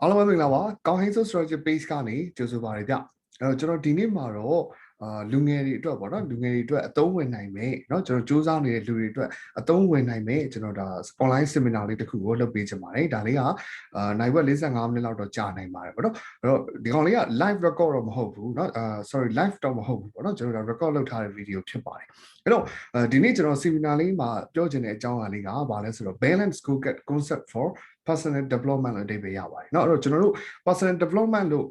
အားလုံးပဲမင်္ဂလာပါကောင်းဟင်းဆို strategy page ကနေကြိုဆိုပါရစေဗျကျွန်တော်ဒီနေ့မှာတော့လူငယ်တွေအတွက်ပေါ့နော်လူငယ်တွေအတွက်အသုံးဝင်နိုင်မယ်เนาะကျွန်တော်စူးစမ်းနေတဲ့လူတွေအတွက်အသုံးဝင်နိုင်မယ်ကျွန်တော်ဒါ online seminar လေးတစ်ခုကိုလုပ်ပေးချင်ပါတယ်ဒါလေးကနိုင်ဝက်45မိနစ်လောက်တော့ကြာနိုင်ပါတယ်ပေါ့နော်အဲ့တော့ဒီကောင်လေးက live record တော့မဟုတ်ဘူးเนาะsorry live တော့မဟုတ်ဘူးပေါ့နော်ကျွန်တော်ဒါ record လုပ်ထားတဲ့ video ဖြစ်ပါတယ်အဲ့တော့ဒီနေ့ကျွန်တော် seminar လေးမှာပြောချင်တဲ့အကြောင်းအရာလေးကဘာလဲဆိုတော့ balance concept for personal development လို့အဓိပ္ပာယ်ရပါတယ်เนาะအဲ့တော့ကျွန်တော်တို့ personal development လို့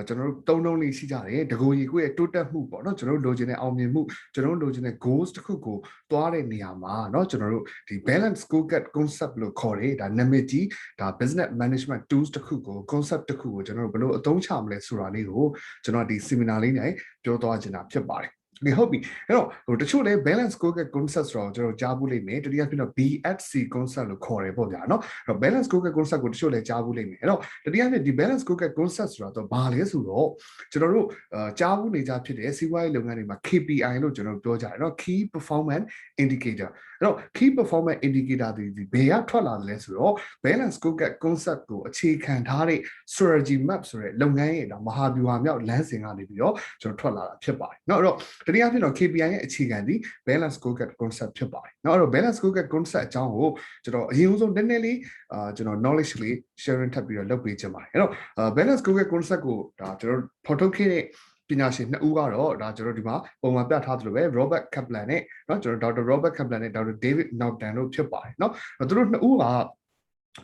ကျွန်တော်တို့သုံးလုံးလေးရှိကြတယ်တကူကြီးကိုရဲ့တိုးတက်မှုပေါ့เนาะကျွန်တော်တို့လိုချင်တဲ့အောင်မြင်မှုကျွန်တော်တို့လိုချင်တဲ့ goals တစ်ခုကိုသွားတဲ့နေရာမှာเนาะကျွန်တော်တို့ဒီ balance scorecard concept လို့ခေါ်တယ်ဒါနာမည်ကြီးဒါ business management tools တစ်ခုကို concept တစ်ခုကိုကျွန်တော်တို့ဘယ်လိုအသုံးချမလဲဆိုတာလေးကိုကျွန်တော်ဒီ seminar လေးနဲ့ပြောသွားချင်တာဖြစ်ပါတယ်ဒီဟုတ်ပြီအဲ့တော့တချို့လေ balance scorecard concept ဆိုတော့ကျွန်တော်ကြားဘူးလိမ့်မယ်တတိယဖြစ်တော့ BSC concept လို့ခေါ်တယ်ပေါ့ဗျာเนาะအဲ့တော့ balance scorecard concept ကိုတချို့လေကြားဘူးလိမ့်မယ်အဲ့တော့တတိယဖြစ်ဒီ balance scorecard concept ဆိုတာတော့ဘာလဲဆိုတော့ကျွန်တော်တို့ကြားဘူးနေကြဖြစ်တဲ့စီးပွားရေးလုပ်ငန်းတွေမှာ KPI လို့ကျွန်တော်ပြောကြတယ်เนาะ Key Performance Indicator အဲ့တော့ Key Performance Indicator ဒီဘယ်ကထွက်လာလဲဆိုတော့ balance scorecard concept ကိုအခြေခံထားတဲ့ strategy map ဆိုတဲ့လုပ်ငန်းရဲ့ဒါမဟာဗျူဟာမြောက်လမ်းစဉ်ကနေပြီးတော့ကျွန်တော်ထွက်လာတာဖြစ်ပါတယ်เนาะအဲ့တော့တတိယဖြစ်တော့ KPI ရဲ့အခြေခံဒီ balance scorecard concept ဖြစ်ပါတယ်เนาะအဲ့တော့ balance scorecard concept အကြောင်းကိုကျွန်တော်အရင်ဆုံးနည်းနည်းလေးကျွန်တော် knowledge လေး sharing ထပ်ပြီးတော့လုပ်ပေးချင်ပါတယ်အဲ့တော့ balance scorecard concept ကိုဒါကျွန်တော်ဖော်ထုတ်ခဲ့တဲ့ပညာရှင်နှစ်ဦးကတော့ဒါကျွန်တော်ဒီမှာပုံမှန်ပြထားသလိုပဲ Robert Kaplan နဲ့เนาะကျွန်တော် Dr. Robert Kaplan နဲ့ Dr. David Norton တို့ဖြစ်ပါတယ်เนาะသူတို့နှစ်ဦးက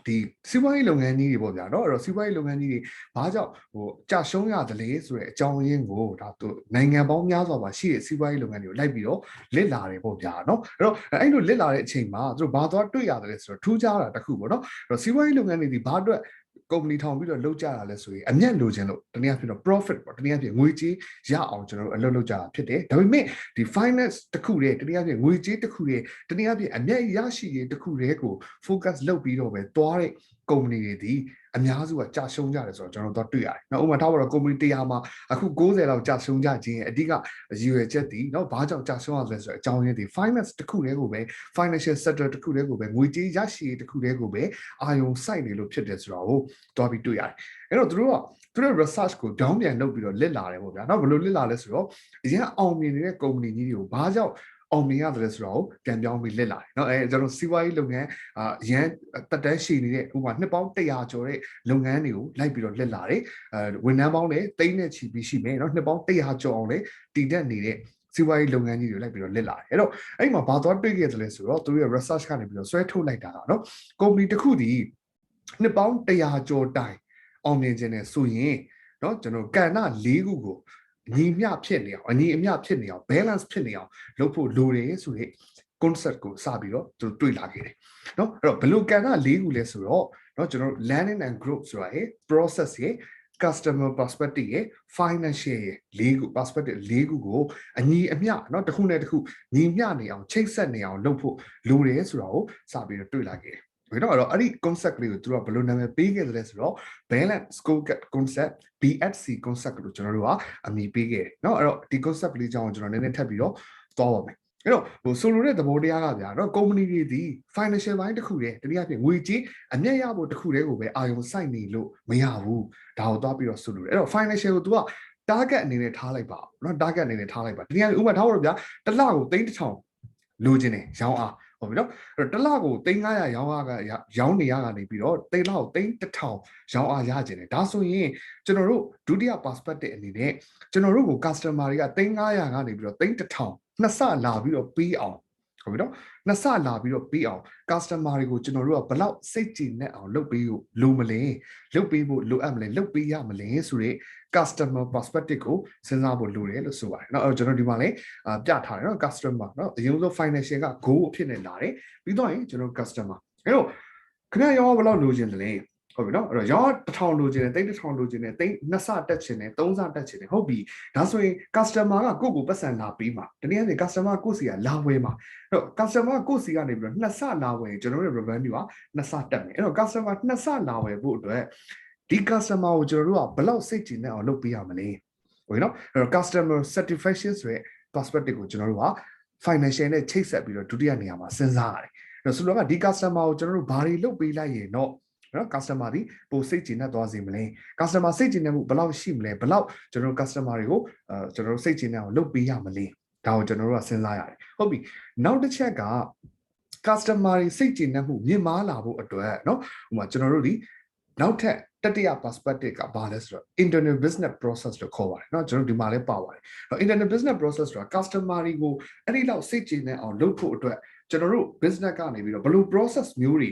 ဒီစီးပွားရေးလုပ်ငန်းကြီးတွေပေါ့ဗျာเนาะအဲ့တော့စီးပွားရေးလုပ်ငန်းကြီးတွေဘာကြောင့်ကြာရှုံးရတယ်လေဆိုတဲ့အကြောင်းရင်းကိုဒါသူနိုင်ငံပေါင်းများစွာမှာရှိတဲ့စီးပွားရေးလုပ်ငန်းတွေကိုလိုက်ပြီးတော့လစ်လာတယ်ပေါ့ဗျာเนาะအဲ့တော့အဲ့လိုလစ်လာတဲ့အချိန်မှာသူတို့ဘာသွားတွေ့ရတယ်လဲဆိုတော့ထူးခြားတာတစ်ခုပေါ့เนาะအဲ့တော့စီးပွားရေးလုပ်ငန်းတွေဒီဘာအတွက်ကုမ္ပဏီထောင်ပြီးတော့လုပ်ကြတာလဲဆိုရင်အမြတ်လိုချင်လို့တနည်းအားဖြင့်တော့ profit ပေါ့တနည်းအားဖြင့်ငွေကြေးရအောင်ကျွန်တော်တို့အလုပ်လုပ်ကြတာဖြစ်တယ်ဒါပေမဲ့ဒီ finance တစ်ခုတည်းတနည်းအားဖြင့်ငွေကြေးတစ်ခုတည်းတနည်းအားဖြင့်အမြတ်ရရှိရေးတစ်ခုတည်းကို focus လုပ်ပြီးတော့ပဲသွားတဲ့ကုမ္ပဏီတွေဒီအများစုကကြာရှုံးကြတယ်ဆိုတော့ကျွန်တော်တို့တွေ့ရတယ်။နောက်ဥပမာထားပါတော့ကုမ္ပဏီ100မှာအခု90လောက်ကြာရှုံးကြခြင်းအဓိကရည်ရွယ်ချက်ဒီเนาะဘာကြောင့်ကြာရှုံးရလဲဆိုတော့အကြောင်းရင်းဒီ finance တစ်ခုတည်းကိုပဲ financial sector တစ်ခုတည်းကိုပဲငွေကြေးရရှိရေးတစ်ခုတည်းကိုပဲအာရုံစိုက်နေလို့ဖြစ်တယ်ဆိုတော့တွားပြီးတွေ့ရတယ်။အဲ့တော့သူတို့ research ကိုကြောင်းပြန်လုပ်ပြီးတော့လစ်လာတယ်ပေါ့ဗျာ။နောက်ဘယ်လိုလစ်လာလဲဆိုတော့အရင်အောင်မြင်နေတဲ့ကုမ္ပဏီကြီးတွေကိုဘာကြောင့်အောင်မြင်ရတယ်ဆိုတော့ပြန်ပြောင်းပြီးလစ်လာတယ်เนาะကျွန်တော်စီးပွားရေးလုပ်ငန်းရန်တက်တန်းရှိနေတဲ့ဥပမာနှစ်ပေါင်း100ကျော်တဲ့လုပ်ငန်းတွေကိုလိုက်ပြီးတော့လစ်လာတယ်ဝန်ထမ်းပေါင်းလည်းတိတ်နဲ့ချီပြီးရှိမယ်เนาะနှစ်ပေါင်း100ကျော်အောင်လည်းတည်တက်နေတဲ့စီးပွားရေးလုပ်ငန်းကြီးတွေလိုက်ပြီးတော့လစ်လာတယ်အဲ့တော့အဲ့မှာဘာသွားတွေ့ခဲ့တယ်လဲဆိုတော့သူတို့ရဲ့ research ကနေပြီးတော့ဆွဲထုတ်လိုက်တာကเนาะကုမ္ပဏီတစ်ခုဒီနှစ်ပေါင်း100ကျော်တိုင်အောင်မြင်ခြင်းနဲ့ဆိုရင်เนาะကျွန်တော်ကဏ္ဍ၄ခုကိုညီမျှဖြစ်နေအောင်အညီအမျှဖြစ်နေအောင် balance ဖြစ်နေအောင်လုပ်ဖို့လိုတယ်ဆိုတဲ့ concept ကိုစပြီးတော့သူတွေ့လာခဲ့တယ်เนาะအဲ့တော့ဘယ်လိုကဏ္ဍ၄ခုလဲဆိုတော့เนาะကျွန်တော် learning and growth ဆိုတာရဲ့ process ရဲ့ customer perspective ရဲ့ financial ရဲ့၄ခု perspective ၄ခုကိုအညီအမျှเนาะတစ်ခုနဲ့တစ်ခုညီမျှနေအောင်ချိတ်ဆက်နေအောင်လုပ်ဖို့လိုတယ်ဆိုတာကိုစပြီးတော့တွေ့လာခဲ့တယ်အဲ့တော့အဲ့ဒီ concept လေးကိုသူကဘယ်လိုနာမည်ပေးခဲ့သလဲဆိုတော့ balance scorecard concept BSC concept ကိုကျွန်တော်တို့ကအမည်ပေးခဲ့တယ်เนาะအဲ့တော့ဒီ concept လေးကြောင်းကျွန်တော်နည်းနည်းထပ်ပြီးတော့သွားပါမယ်အဲ့တော့ဆိုလိုတဲ့သဘောတရားကဗျာเนาะ company တွေဒီ financial ဘိုင်းတစ်ခုတည်းတနည်းအားဖြင့်ငွေကြေးအမြတ်ရဖို့တစ်ခုတည်းကိုပဲအာရုံစိုက်နေလို့မရဘူးဒါကိုသွားပြီးတော့ဆိုလိုတယ်အဲ့တော့ financial ကို तू က target အနေနဲ့ထားလိုက်ပါเนาะ target အနေနဲ့ထားလိုက်ပါတနည်းအားဖြင့်ဥပမာထားပါတော့ဗျာတစ်လကို3000လိုချင်တယ်ရောင်းအားဟုတ်ပြီနော်အဲ့တော့တစ်လကို3500ရောင်းအားကရောင်းနေရကနေပြီးတော့တစ်လကို3000ရောင်းအားရကျင်တယ်ဒါဆိုရင်ကျွန်တော်တို့ဒုတိယ perspective အနေနဲ့ကျွန်တော်တို့ကို customer တွေက3500ကနေပြီးတော့3000နှစ်ဆလာပြီးတော့ပေးအောင်ဟုတ်ပြီနော်နှစ်ဆလာပြီးတော့ပေးအောင် customer တွေကိုကျွန်တော်တို့ကဘလောက်စိတ်ကြည်နဲ့အောင်လုပ်ပေးဖို့လိုမလဲလုပ်ပေးဖို့လိုအပ်မလဲလုပ်ပေးရမလဲဆိုတဲ့ customer perspective ကိုစဉ်းစားဖို့လိုတယ်လို့ဆိုပါတယ်เนาะအဲ့တော့ကျွန်တော်ဒီမှာလည်းပြထားတယ်เนาะ customer เนาะအရင်ဆုံး financial က goal အဖြစ်နဲ့လာတယ်ပြီးတော့ရင်ကျွန်တော် customer အဲ့တော့ခင်ဗျာရောဘယ်လောက်လိုချင်တယ်လဲဟုတ်ပြီနော်အဲ့တော့ရော1000လိုချင်တယ်3000လိုချင်တယ်2ဆတက်ချင်တယ်3ဆတက်ချင်တယ်ဟုတ်ပြီဒါဆိုရင် customer ကကိုယ့်ကိုပတ်စံလာပေးမှာတနည်းအားဖြင့် customer ကိုယ့်စီကလာဝယ်မှာအဲ့တော့ customer ကိုယ့်စီကနေပြီးတော့2ဆလာဝယ်ကျွန်တော်တို့ revenue က2ဆတက်မယ်အဲ့တော့ customer 2ဆလာဝယ်ဖို့အတွက်ဒီ customer ကိုကျွန်တော်တို့ကဘယ်လောက်စိတ်ကြည်နဲ့အောင်လုပ်ပေးရမလဲဟုတ်ပြီနော်အဲ့တော့ customer satisfaction ဆိုတဲ့ perspective ကိုကျွန်တော်တို့က financial နဲ့ချိတ်ဆက်ပြီးတော့ဒုတိယနေရာမှာစဉ်းစားရတယ်အဲ့တော့ဆိုတော့ဒီ customer ကိုကျွန်တော်တို့ဘာတွေလုပ်ပေးလိုက်ရင်တော့ နော် customer ဒီပိုစိတ်ကျဉ်နဲ့သွားစေမလဲ customer စိတ်ကျဉ်တဲ့မှုဘယ်လောက်ရှိမလဲဘယ်လောက်ကျွန်တော်တို့ customer တွေကိုကျွန်တော်တို့စိတ်ကျဉ်တဲ့အောင်လုပ်ပေးရမလဲဒါကိုကျွန်တော်တို့ကစဉ်းစားရတယ်ဟုတ်ပြီနောက်တစ်ချက်က customer တွေစိတ်ကျဉ်တဲ့မှုမြင့်မားလာဖို့အတွက်နော်ဟိုမှာကျွန်တော်တို့ဒီနောက်ထပ်တတိယ perspective ကဘာလဲဆိုတော့ internal business process လို့ခေါ်ပါတယ်เนาะကျွန်တော်ဒီမှာလည်းပါပါတယ် internal business process ဆိုတာ customer တွေကိုအဲ့ဒီလောက်စိတ်ကျဉ်တဲ့အောင်လုပ်ဖို့အတွက်ကျွန်တော်တို့ business ကနေပြီးတော့ဘယ်လို process မျိုးတွေ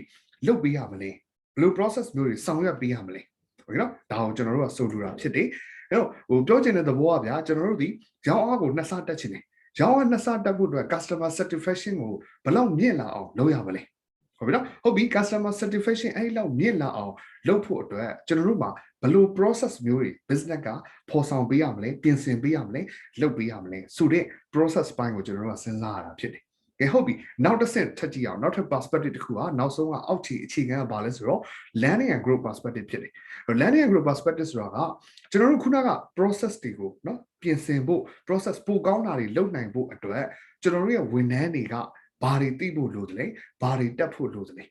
လုပ်ပေးရမလဲဘယ်လို process မျိုးတွေဆောင်ရွက်ပေးရမလဲဟုတ်ကဲ့เนาะဒါကိုကျွန်တော်တို့ကဆိုလိုတာဖြစ်တယ်အဲ့တော့ဟိုပြောချင်တဲ့သဘောကဗျာကျွန်တော်တို့ဒီရောင်းအားကိုနှစ်ဆတက်ချင်တယ်ရောင်းအားနှစ်ဆတက်ဖို့အတွက် customer satisfaction ကိုဘယ်လောက်မြင့်လာအောင်လုပ်ရမလဲဟုတ်ပြီနော်ဟုတ်ပြီ customer satisfaction အဲ့လောက်မြင့်လာအောင်လုပ်ဖို့အတွက်ကျွန်တော်တို့မှာဘယ်လို process မျိုးတွေ business ကဖော်ဆောင်ပေးရမလဲပြင်ဆင်ပေးရမလဲလုပ်ပေးရမလဲဆိုတဲ့ process ပိုင်းကိုကျွန်တော်တို့ကစဉ်းစားရတာဖြစ်တယ်ကဲဟုတ်ပြီနောက်တစ်ဆင့်ထပ်ကြည့်အောင်နောက်ထပ် perspective တစ်ခုကနောက်ဆုံးကအောက်ခြေအခြေခံကဘာလဲဆိုတော့ learning and growth perspective ဖြစ်တယ် learning and growth perspective ဆိုတာကကျွန်တော်တို့ခုနက process တွေကိုเนาะပြင်ဆင်ဖို့ process ပိုကောင်းတာတွေလုပ်နိုင်ဖို့အတွက်ကျွန်တော်တို့ရဲ့ဝန်ထမ်းတွေကဘာတွေသိဖို့လိုသလဲဘာတွေတက်ဖို့လိုသလဲ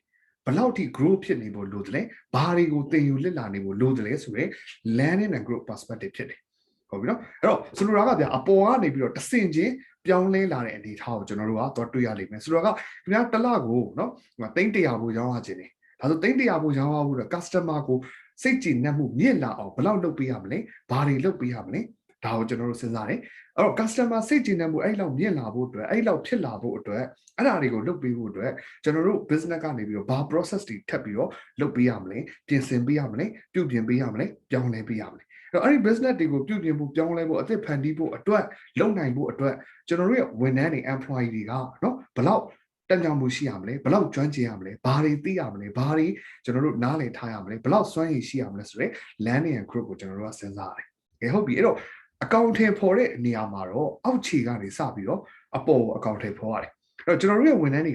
ဘယ်လောက်ထိ grow ဖြစ်နေဖို့လိုသလဲဘာတွေကိုသင်ယူလစ်လာနေဖို့လိုသလဲဆိုရင် learning and growth perspective ဖြစ်တယ်ဟုတ်ပြီနော်အဲ့တော့ဆိုလိုတာကဗျာအပေါ်ကနေပြီးတော့တဆင့်ချင်းပြောင်းလဲလာတဲ့အနေအထားကိုကျွန်တော်တို့ကတော့တွေ့ရလိမ့်မယ်ဆိုတော့ကခင်ဗျာတစ်လကိုနော်သိန်း100ဖို့ရောင်းရခြင်းတယ်ဒါဆိုသိန်း100ဖို့ရောင်းရဖို့တော့ customer ကိုစိတ်ကြည်နက်မှုမြင့်လာအောင်ဘယ်လောက်လုပ်ပေးရမလဲဘာတွေလုပ်ပေးရမလဲဒါကိုကျွန်တော်တို့စဉ်းစားတယ်အဲ့တော့ customer စိတ်ကြည်နက်မှုအဲ့လောက်မြင့်လာဖို့အတွက်အဲ့လောက်ဖြစ်လာဖို့အတွက်အဲ့ဒါတွေကိုလုပ်ပေးဖို့အတွက်ကျွန်တော်တို့ business ကနေပြီးတော့ဘာ process တွေထပ်ပြီးတော့လုပ်ပေးရမလဲပြင်ဆင်ပေးရမလဲပြုပြင်ပေးရမလဲပြောင်းလဲပေးရမလဲအဲ့ဒီ business တွေကိုပြုပြင်ဖို့ပြောင်းလဲဖို့အသစ်ဖန်တီးဖို့အတွက်လုပ်နိုင်ဖို့အတွက်ကျွန်တော်တို့ရဲ့ဝန်ထမ်းတွေ employee တွေကနော်ဘယ်လောက်တက်ကြွမှုရှိရမလဲဘယ်လောက်ကျွမ်းကျင်ရမလဲဘာတွေသိရမလဲဘာတွေကျွန်တော်တို့နားလည်ထားရမလဲဘယ်လောက်စွမ်းရည်ရှိရမလဲဆိုတော့ learning and group ကိုကျွန်တော်တို့ကစဉ်းစားရတယ်ကဲဟုတ်ပြီအဲ့တော့အကောင့်ထဲပေါ်တဲ့နေရာမှာတော့အောက်ခြေကနေစပြီးတော့အပေါ်အကောင့်ထဲပေါ်ရတယ်အဲ့တော့ကျွန်တော်တို့ရဲ့ဝန်ထမ်းတွေ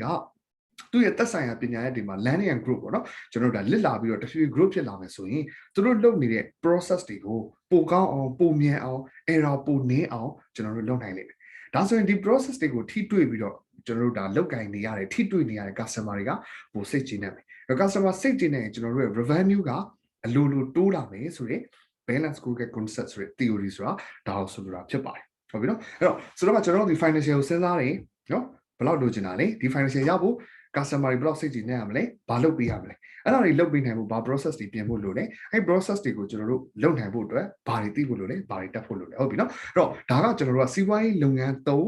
ကသူ့ရဲ့သက်ဆိုင်ရာပညာရပ်တွေမှာ learning and group ပေါ့နော်ကျွန်တော်တို့ဒါလစ်လာပြီးတော့တစ်ဖြည်း group ဖြစ်လာမယ်ဆိုရင်သူတို့လုပ်နေတဲ့ process တွေကိုပိုကောင်းအောင်ပိုမြန်အောင် error ပိုနည်းအောင်ကျွန်တော်တို့လုပ်နိုင်လိမ့်မယ်ဒါဆိုရင်ဒီ process တွေကိုထိတွေ့ပြီးတော့ကျွန်တော်တို့ဒါလောက်ကင်နေရတယ်ထိတွေ့နေရတဲ့ customer တွေကပိုစိတ်ကြည်နေတယ် customer စိတ်ကြည်နေရင်ကျွန်တော်တို့ရဲ့ revenue ကအလိုလိုတိုးလာမယ်ဆိုရင် balance scorecard concept ဆိုတဲ့ theory ဆိုတာဒါကိုဆိုလိုတာဖြစ်ပါတယ်ဟုတ်ပြီနော်အဲ့တော့ဆိုတော့ကျွန်တော်တို့ဒီ financial ကိုစဉ်းစားတယ်နော်ဘယ်လောက်လိုချင်တာလဲဒီ financial ရဖို့ customer တွေဘယ်လောက်စိတ်ကြည်နေရမလဲဘာလုပ်ပေးရမလဲအဲ့ဒါတွေလုပ်ပေးနိုင်ဖို့ဘာ process တွေပြင်ဖို့လိုလဲအဲ့ process တွေကိုကျွန်တော်တို့လုပ်နိုင်ဖို့အတွက်ဘာတွေသိဖို့လိုလဲဘာတွေတက်ဖို့လိုလဲဟုတ်ပြီနော်အဲ့တော့ဒါကကျွန်တော်တို့ကစီးပွားရေးလုပ်ငန်းသုံး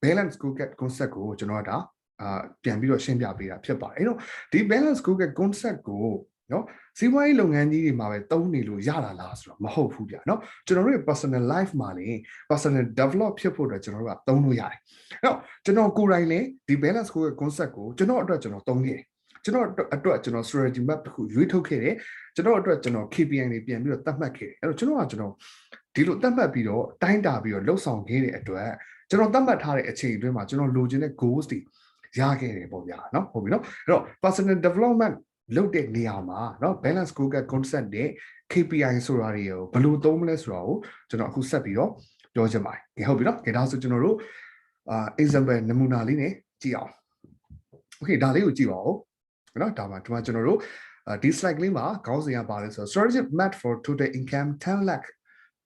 balance scorecard concept ကိုကျွန်တော်ကဒါပြန်ပြီးတော့ရှင်းပြပေးတာဖြစ်ပါတယ်အဲ့တော့ဒီ balance scorecard concept ကိုနော်စီးပွားရေးလုပ်ငန်းကြီးတွေမှာပဲသုံးနေလို့ရတာလားဆိုတော့မဟုတ်ဘူးဗျာနော်ကျွန်တော်တို့ရဲ့ personal life မှာလည်း personal develop ဖြစ်ဖို့အတွက်ကျွန်တော်တို့ကသုံးလို့ရတယ်အဲ့တော့ကျွန်တော်ကိုယ်တိုင်လည်းဒီ balance scorecard concept ကိုကျွန်တော်အတွက်ကျွန်တော်သုံးခဲ့တယ်ကျွန်တော်အတွက်ကျွန်တော် strategy map တစ်ခုရွေးထုတ်ခဲ့တယ်ကျွန်တော်အတွက်ကျွန်တော် KPI တွေပြန်ပြီးတော့သတ်မှတ်ခဲ့တယ်အဲ့တော့ကျွန်တော်ဒီလိုသတ်မှတ်ပြီးတော့တိုင်းတာပြီးတော့လှုပ်ဆောင်ခဲ့တဲ့အတွက်ကျွန်တော်သတ်မှတ်ထားတဲ့အချိန်အတွင်းမှာကျွန်တော်လိုချင်တဲ့ goals တွေရခဲ့တယ်ပေါ့ဗျာနော်ဟုတ်ပြီနော်အဲ့တော့ personal development လုပ်တဲ့နေရာမှာเนาะ balance scorecard concept နဲ့ KPI ဆိုတာတွေကိုဘယ်လိုသုံးမလဲဆိုတာကိုကျွန်တော်အခုဆက်ပြီးတော့ပြောချင်ပါတယ်ဟုတ်ပြီเนาะဒါဆိုကျွန်တော်တို့example နမူနာလေးနဲ့ကြည့်အောင် okay ဒါလေးကိုကြည့်ပါဦးเนาะဒါမှကျွန်တော်တို့ဒီ slide လေးမှာခေါင်းစဉ်ကပါလဲဆိုတော့ strategic map for total income 10 lakh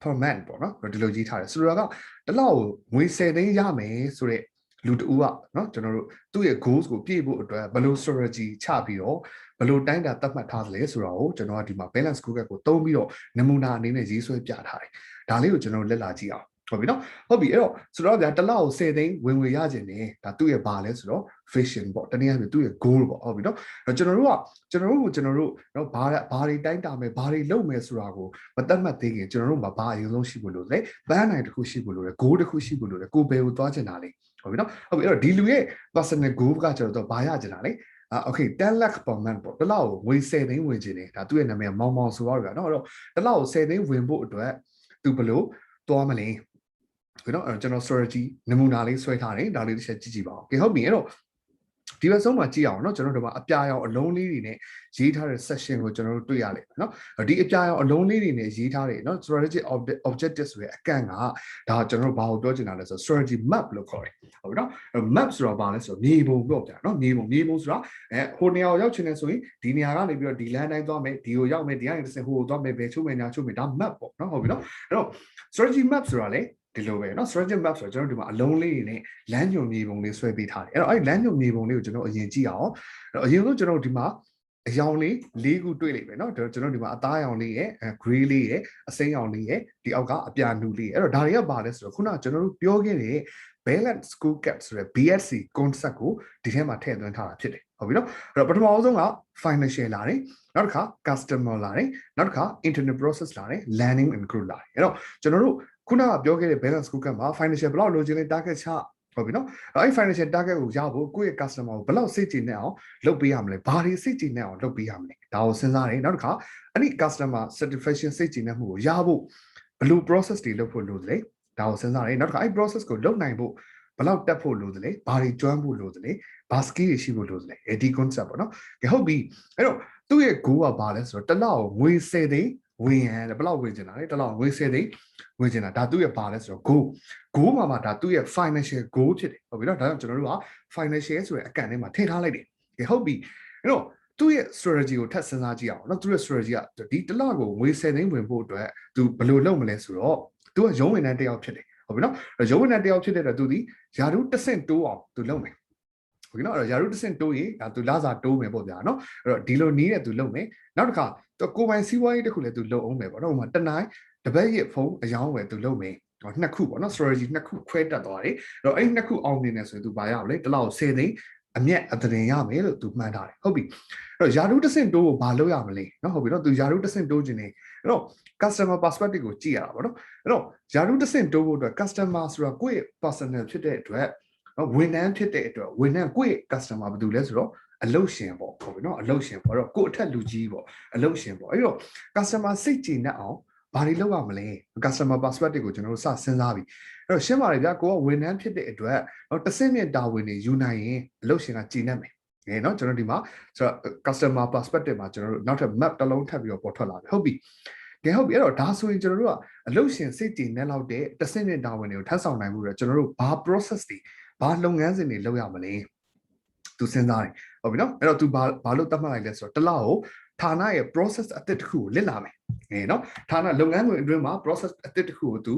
per month ပေါ့เนาะဒီလိုကြီးထားတယ်ဆိုတော့ကတစ်လောက်ငွေ10သိန်းရမယ်ဆိုတော့လူတူကเนาะကျွန်တော်တို့သူ့ရဲ့ goals ကိုပြည့်ဖို့အတွက်ဘယ်လို strategy ချပြီးတော့ဘယ်လိုတိုင်းတာသတ်မှတ်ထားသလဲဆိုတာကိုကျွန်တော်ကဒီမှာ balance scorecard ကိုသုံးပြီးတော့နမူနာအနေနဲ့ရေးဆွဲပြထားတယ်ဒါလေးကိုကျွန်တော်လက်လာကြည့်အောင်ဟုတ်ပြီနော်ဟုတ်ပြီအဲ့တော့ဆိုတော့ဗျာတစ်လောက်10သိန်းဝင်ရခြင်းနဲ့ဒါသူ့ရဲ့ဘာလဲဆိုတော့ vision ပေါ့တနည်းအားဖြင့်သူ့ရဲ့ goal ပေါ့ဟုတ်ပြီနော်ကျွန်တော်တို့နော်ဘာတွေတိုင်းတာမယ်ဘာတွေလုပ်မယ်ဆိုတာကိုမသတ်မှတ်သေးခင်ကျွန်တော်တို့မှာဘာအရင်ဆုံးရှိဖို့လို့လဲဘန်းနိုင်တစ်ခုရှိဖို့လို့လဲ goal တစ်ခုရှိဖို့လို့လဲကိုဘယ်ကိုသွားချင်တာလဲဟုတ်ပြီနော်ဟုတ်ပြီအဲ့တော့ဒီလူရဲ့ personal goal ကကျွန်တော်တို့ဘာရချင်တာလဲokay 10 lakh per month ပေါ့တစ်လောက်ငွေ10သိန်းဝင်ခြင်းနဲ့ဒါသူ့ရဲ့နာမည်မောင်မောင်ဆိုတော့ဗျာနော်အဲ့တော့တစ်လောက်10သိန်းဝင်ဖို့အတွက်သူဘယ်လိုသွားမလဲကျွန်တော် strategy နမူနာလေးဆွဲထားတယ်ဒါလေးတစ်ချက်ကြည့်ကြည့်ပါဦးကဲဟုတ်ပြီအဲ့တော့ ဒီဘက်ဆုံးမှာကြည့်အောင်เนาะကျွန်တော်တို့မှာအပြာရောင်အလုံးလေးတွေနဲ့ရေးထားတဲ့ section ကိုကျွန်တော်တို့တွေ့ရလိမ့်မယ်เนาะဒီအပြာရောင်အလုံးလေးတွေနဲ့ရေးထားတဲ့เนาะ strategic objective ဆိုတဲ့အကန့်ကဒါကျွန်တော်တို့ဘာကိုပြောချင်တာလဲဆိုတော့ strategy map လို့ခေါ်တယ်ဟုတ်ပြီเนาะ map ဆိုတော့ဘာလဲဆိုတော့မြေပုံပြောပြเนาะမြေပုံဆိုတာဟိုနေရာကိုရောက်ချင်တယ်ဆိုရင်ဒီနေရာကနေပြီးတော့ဒီ land တိုင်းသွားမယ်ဒီကိုရောက်မယ်ဒီကနေတစ်ဆင့်ဟိုကိုသွားမယ်ဘယ်ချိုးမယ်ညာချိုးမယ်ဒါ map ပေါ့เนาะဟုတ်ပြီเนาะအဲ့တော့ strategy map ဆိုတာလေဒီလိုပဲเนาะ strategy map ဆိုတော့ကျွန်တော်ဒီမှာအလုံးလေးတွေနဲ့လမ်းညွှန်မြေပုံလေးဆွဲပေးထားတယ်အဲ့တော့အဲ့လမ်းညွှန်မြေပုံလေးကိုကျွန်တော်အရင်ကြည့်အောင်အရင်ဆုံးကျွန်တော်ဒီမှာအရောင်လေး၄ခုတွေ့လိမ့်မယ်เนาะကျွန်တော်ဒီမှာအသားရောင်လေးရယ် gray လေးရယ်အစိမ်းရောင်လေးရယ်ဒီအောက်ကအပြာနူလေးရယ်အဲ့တော့ဒါတွေကဘာလဲဆိုတော့ခုနကကျွန်တော်တို့ပြောခဲ့တဲ့ balance school cap ဆိုတဲ့ BSc concept ကိုဒီထဲမှာထည့်သွင်းထားတာဖြစ်တယ်ဟုတ်ပြီเนาะအဲ့တော့ပထမဆုံးက financial လာတယ်နောက်တစ်ခါ customer လာတယ်နောက်တစ်ခါ internal process လာတယ် learning and growth လာတယ်အဲ့တော့ကျွန်တော်တို့ခုနကပြောခဲ့တဲ့ balance school cap မှာ financial ဘယ်လောက်လိုချင်လဲ target ချဟုတ်ပြီနော်အဲ့ financial target ကိုရဖို့ကိုယ့်ရဲ့ customer ကိုဘယ်လောက်စိတ်ကြည်နေအောင်လုပ်ပေးရမလဲဘာတွေစိတ်ကြည်နေအောင်လုပ်ပေးရမလဲဒါကိုစဉ်းစားတယ်နောက်တစ်ခါအဲ့ဒီ customer satisfaction စိတ်ကြည်နေမှုကိုရဖို့ဘယ်လို process တွေလုပ်ဖို့လိုသလဲဒါကိုစဉ်းစားတယ်နောက်တစ်ခါအဲ့ process ကိုလုပ်နိုင်ဖို့ဘယ်လောက်တက်ဖို့လိုသလဲဘာတွေကျွမ်းဖို့လိုသလဲဘာ skill တွေရှိဖို့လိုသလဲဒီ concept ပေါ့နော်ကဲဟုတ်ပြီအဲ့တော့သူ့ရဲ့ goal ကဘာလဲဆိုတော့တစ်လကိုငွေ10သိန်းဝင်ရန်ဘယ်လောက်ဝင်ချင်တာလဲတစ်လောက်ငွေ10သိန်းဝင်ချင်တာဒါသူ့ရဲ့ဘာလဲဆိုတော့ goal မှာဒါသူ့ရဲ့ financial goal ဖြစ်တယ်ဟုတ်ပြီနော်ဒါကြောင့်ကျွန်တော်တို့က financial ဆိုတဲ့အကန့်ထဲမှာထည့်ထားလိုက်တယ်ကဲဟုတ်ပြီအဲ့တော့သူ့ရဲ့ strategy ကိုထပ်စဉ်းစားကြည့်အောင်နော်သူ့ရဲ့ strategy ကဒီတစ်လကိုငွေ10သိန်းဝင်ဖို့အတွက်သူဘယ်လိုလုပ်မလဲဆိုတော့သူကရုံးဝင်တန်းတစ်ယောက်ဖြစ်တယ်ဟုတ်ပြီနော်ရုံးဝင်တန်းတစ်ယောက်ဖြစ်တဲ့အတွက်သူဒီယာရုတစ်ဆင့်တိုးအောင်သူလုပ်မယ်ဟုတ်ပြီနော်အဲ့တော့ယာရုတစ်ဆင့်တိုးရင်ဒါသူလစာတိုးမယ်ပေါ့ဗျာနော်အဲ့တော့ဒီလိုနီးတဲ့သူလုပ်မယ်နောက်တစ်ခါသူကိုယ်ပိုင်စီးပွားရေးတစ်ခုလည်းသူလုပ်အောင်မယ်ပေါ့နော်ဟိုမှာတနိုင်တပတ်ရဖုန်းအယောင်းဝယ်သူလုပ်မယ်နှစ်ခုပေါ့နော် strategy နှစ်ခုခွဲတက်သွားတယ်အဲ့တော့အဲ့နှစ်ခုအောင်မြင်နေဆိုရင်သူဘာရအောင်လဲတစ်လောက်10သိန်းအမျက်အသရင်ရမယ်လို့သူမှန်းထားတယ်ဟုတ်ပြီအဲ့တော့ယာရုတစ်ဆင့်တိုးကိုဘာလုပ်ရမလဲနော်ဟုတ်ပြီနော်သူယာရုတစ်ဆင့်တိုးခြင်းနေအဲ့တော့ customer perspective ကိုကြည့်ရတာပေါ့နော်အဲ့တော့ယာရုတစ်ဆင့်တိုးဖို့အတွက် customer ဆိုတာကိုယ့်ရဲ့ personal ဖြစ်တဲ့အတွက်ဝန်ထမ်းဖြစ်တဲ့အတွက်ဝန်ထမ်းကိုယ့်ရဲ့ customer ဘာလို့လဲဆိုတော့အလုပ်ရှင်ပေါ့ဟုတ်ပြီနော်အလုပ်ရှင်ပေါ့တော့ကိုယ့်အထက်လူကြီးပေါ့အလုပ်ရှင်ပေါ့အဲ့တော့ customer စိတ်ကြည်နပ်အောင်ဘာတွေလုပ်ရမလဲ customer perspective ကိုကျွန်တော်တို့စစဉ်းစားပြီအဲ့တော့ရှင်းပါတယ်ဗျာကိုကဝန်ထမ်းဖြစ်တဲ့အတွက်တော့တစ်ဆင့်မြင့်တာဝန်တွေယူနိုင်ရင်အလုပ်ရှင်ကကြည်နပ်မယ်เนาะကျွန်တော်ဒီမှာဆိုတော့ customer perspective မှာကျွန်တော်တို့နောက်ထပ် map တစ်လုံးထပ်ပြီးတော့ပေါ်ထွက်လာပြီဟုတ်ပြီကဲဟုတ်ပြီအဲ့တော့ဒါဆိုရင်ကျွန်တော်တို့ကအလုပ်ရှင်စိတ်ကြည်နပ်လောက်တဲ့တစ်ဆင့်မြင့်တာဝန်တွေကိုထပ်ဆောင်နိုင်မှုတွေကျွန်တော်တို့ဘာ process တွေဘာလုပ်ငန်းစဉ်တွေလုပ်ရမလဲသူစဉ်းစားတယ်ဟုတ်ပြီနော်အဲ့တော့ तू ဘာလို့တတ်မှတ်လိုက်လဲဆိုတော့တစ်လောက်ကိုဌာနရဲ့ process အသစ်တစ်ခုကိုလစ်လာမယ်နော်ဌာနလုပ်ငန်းတွေအတွင်းမှာ process အသစ်တစ်ခုကို तू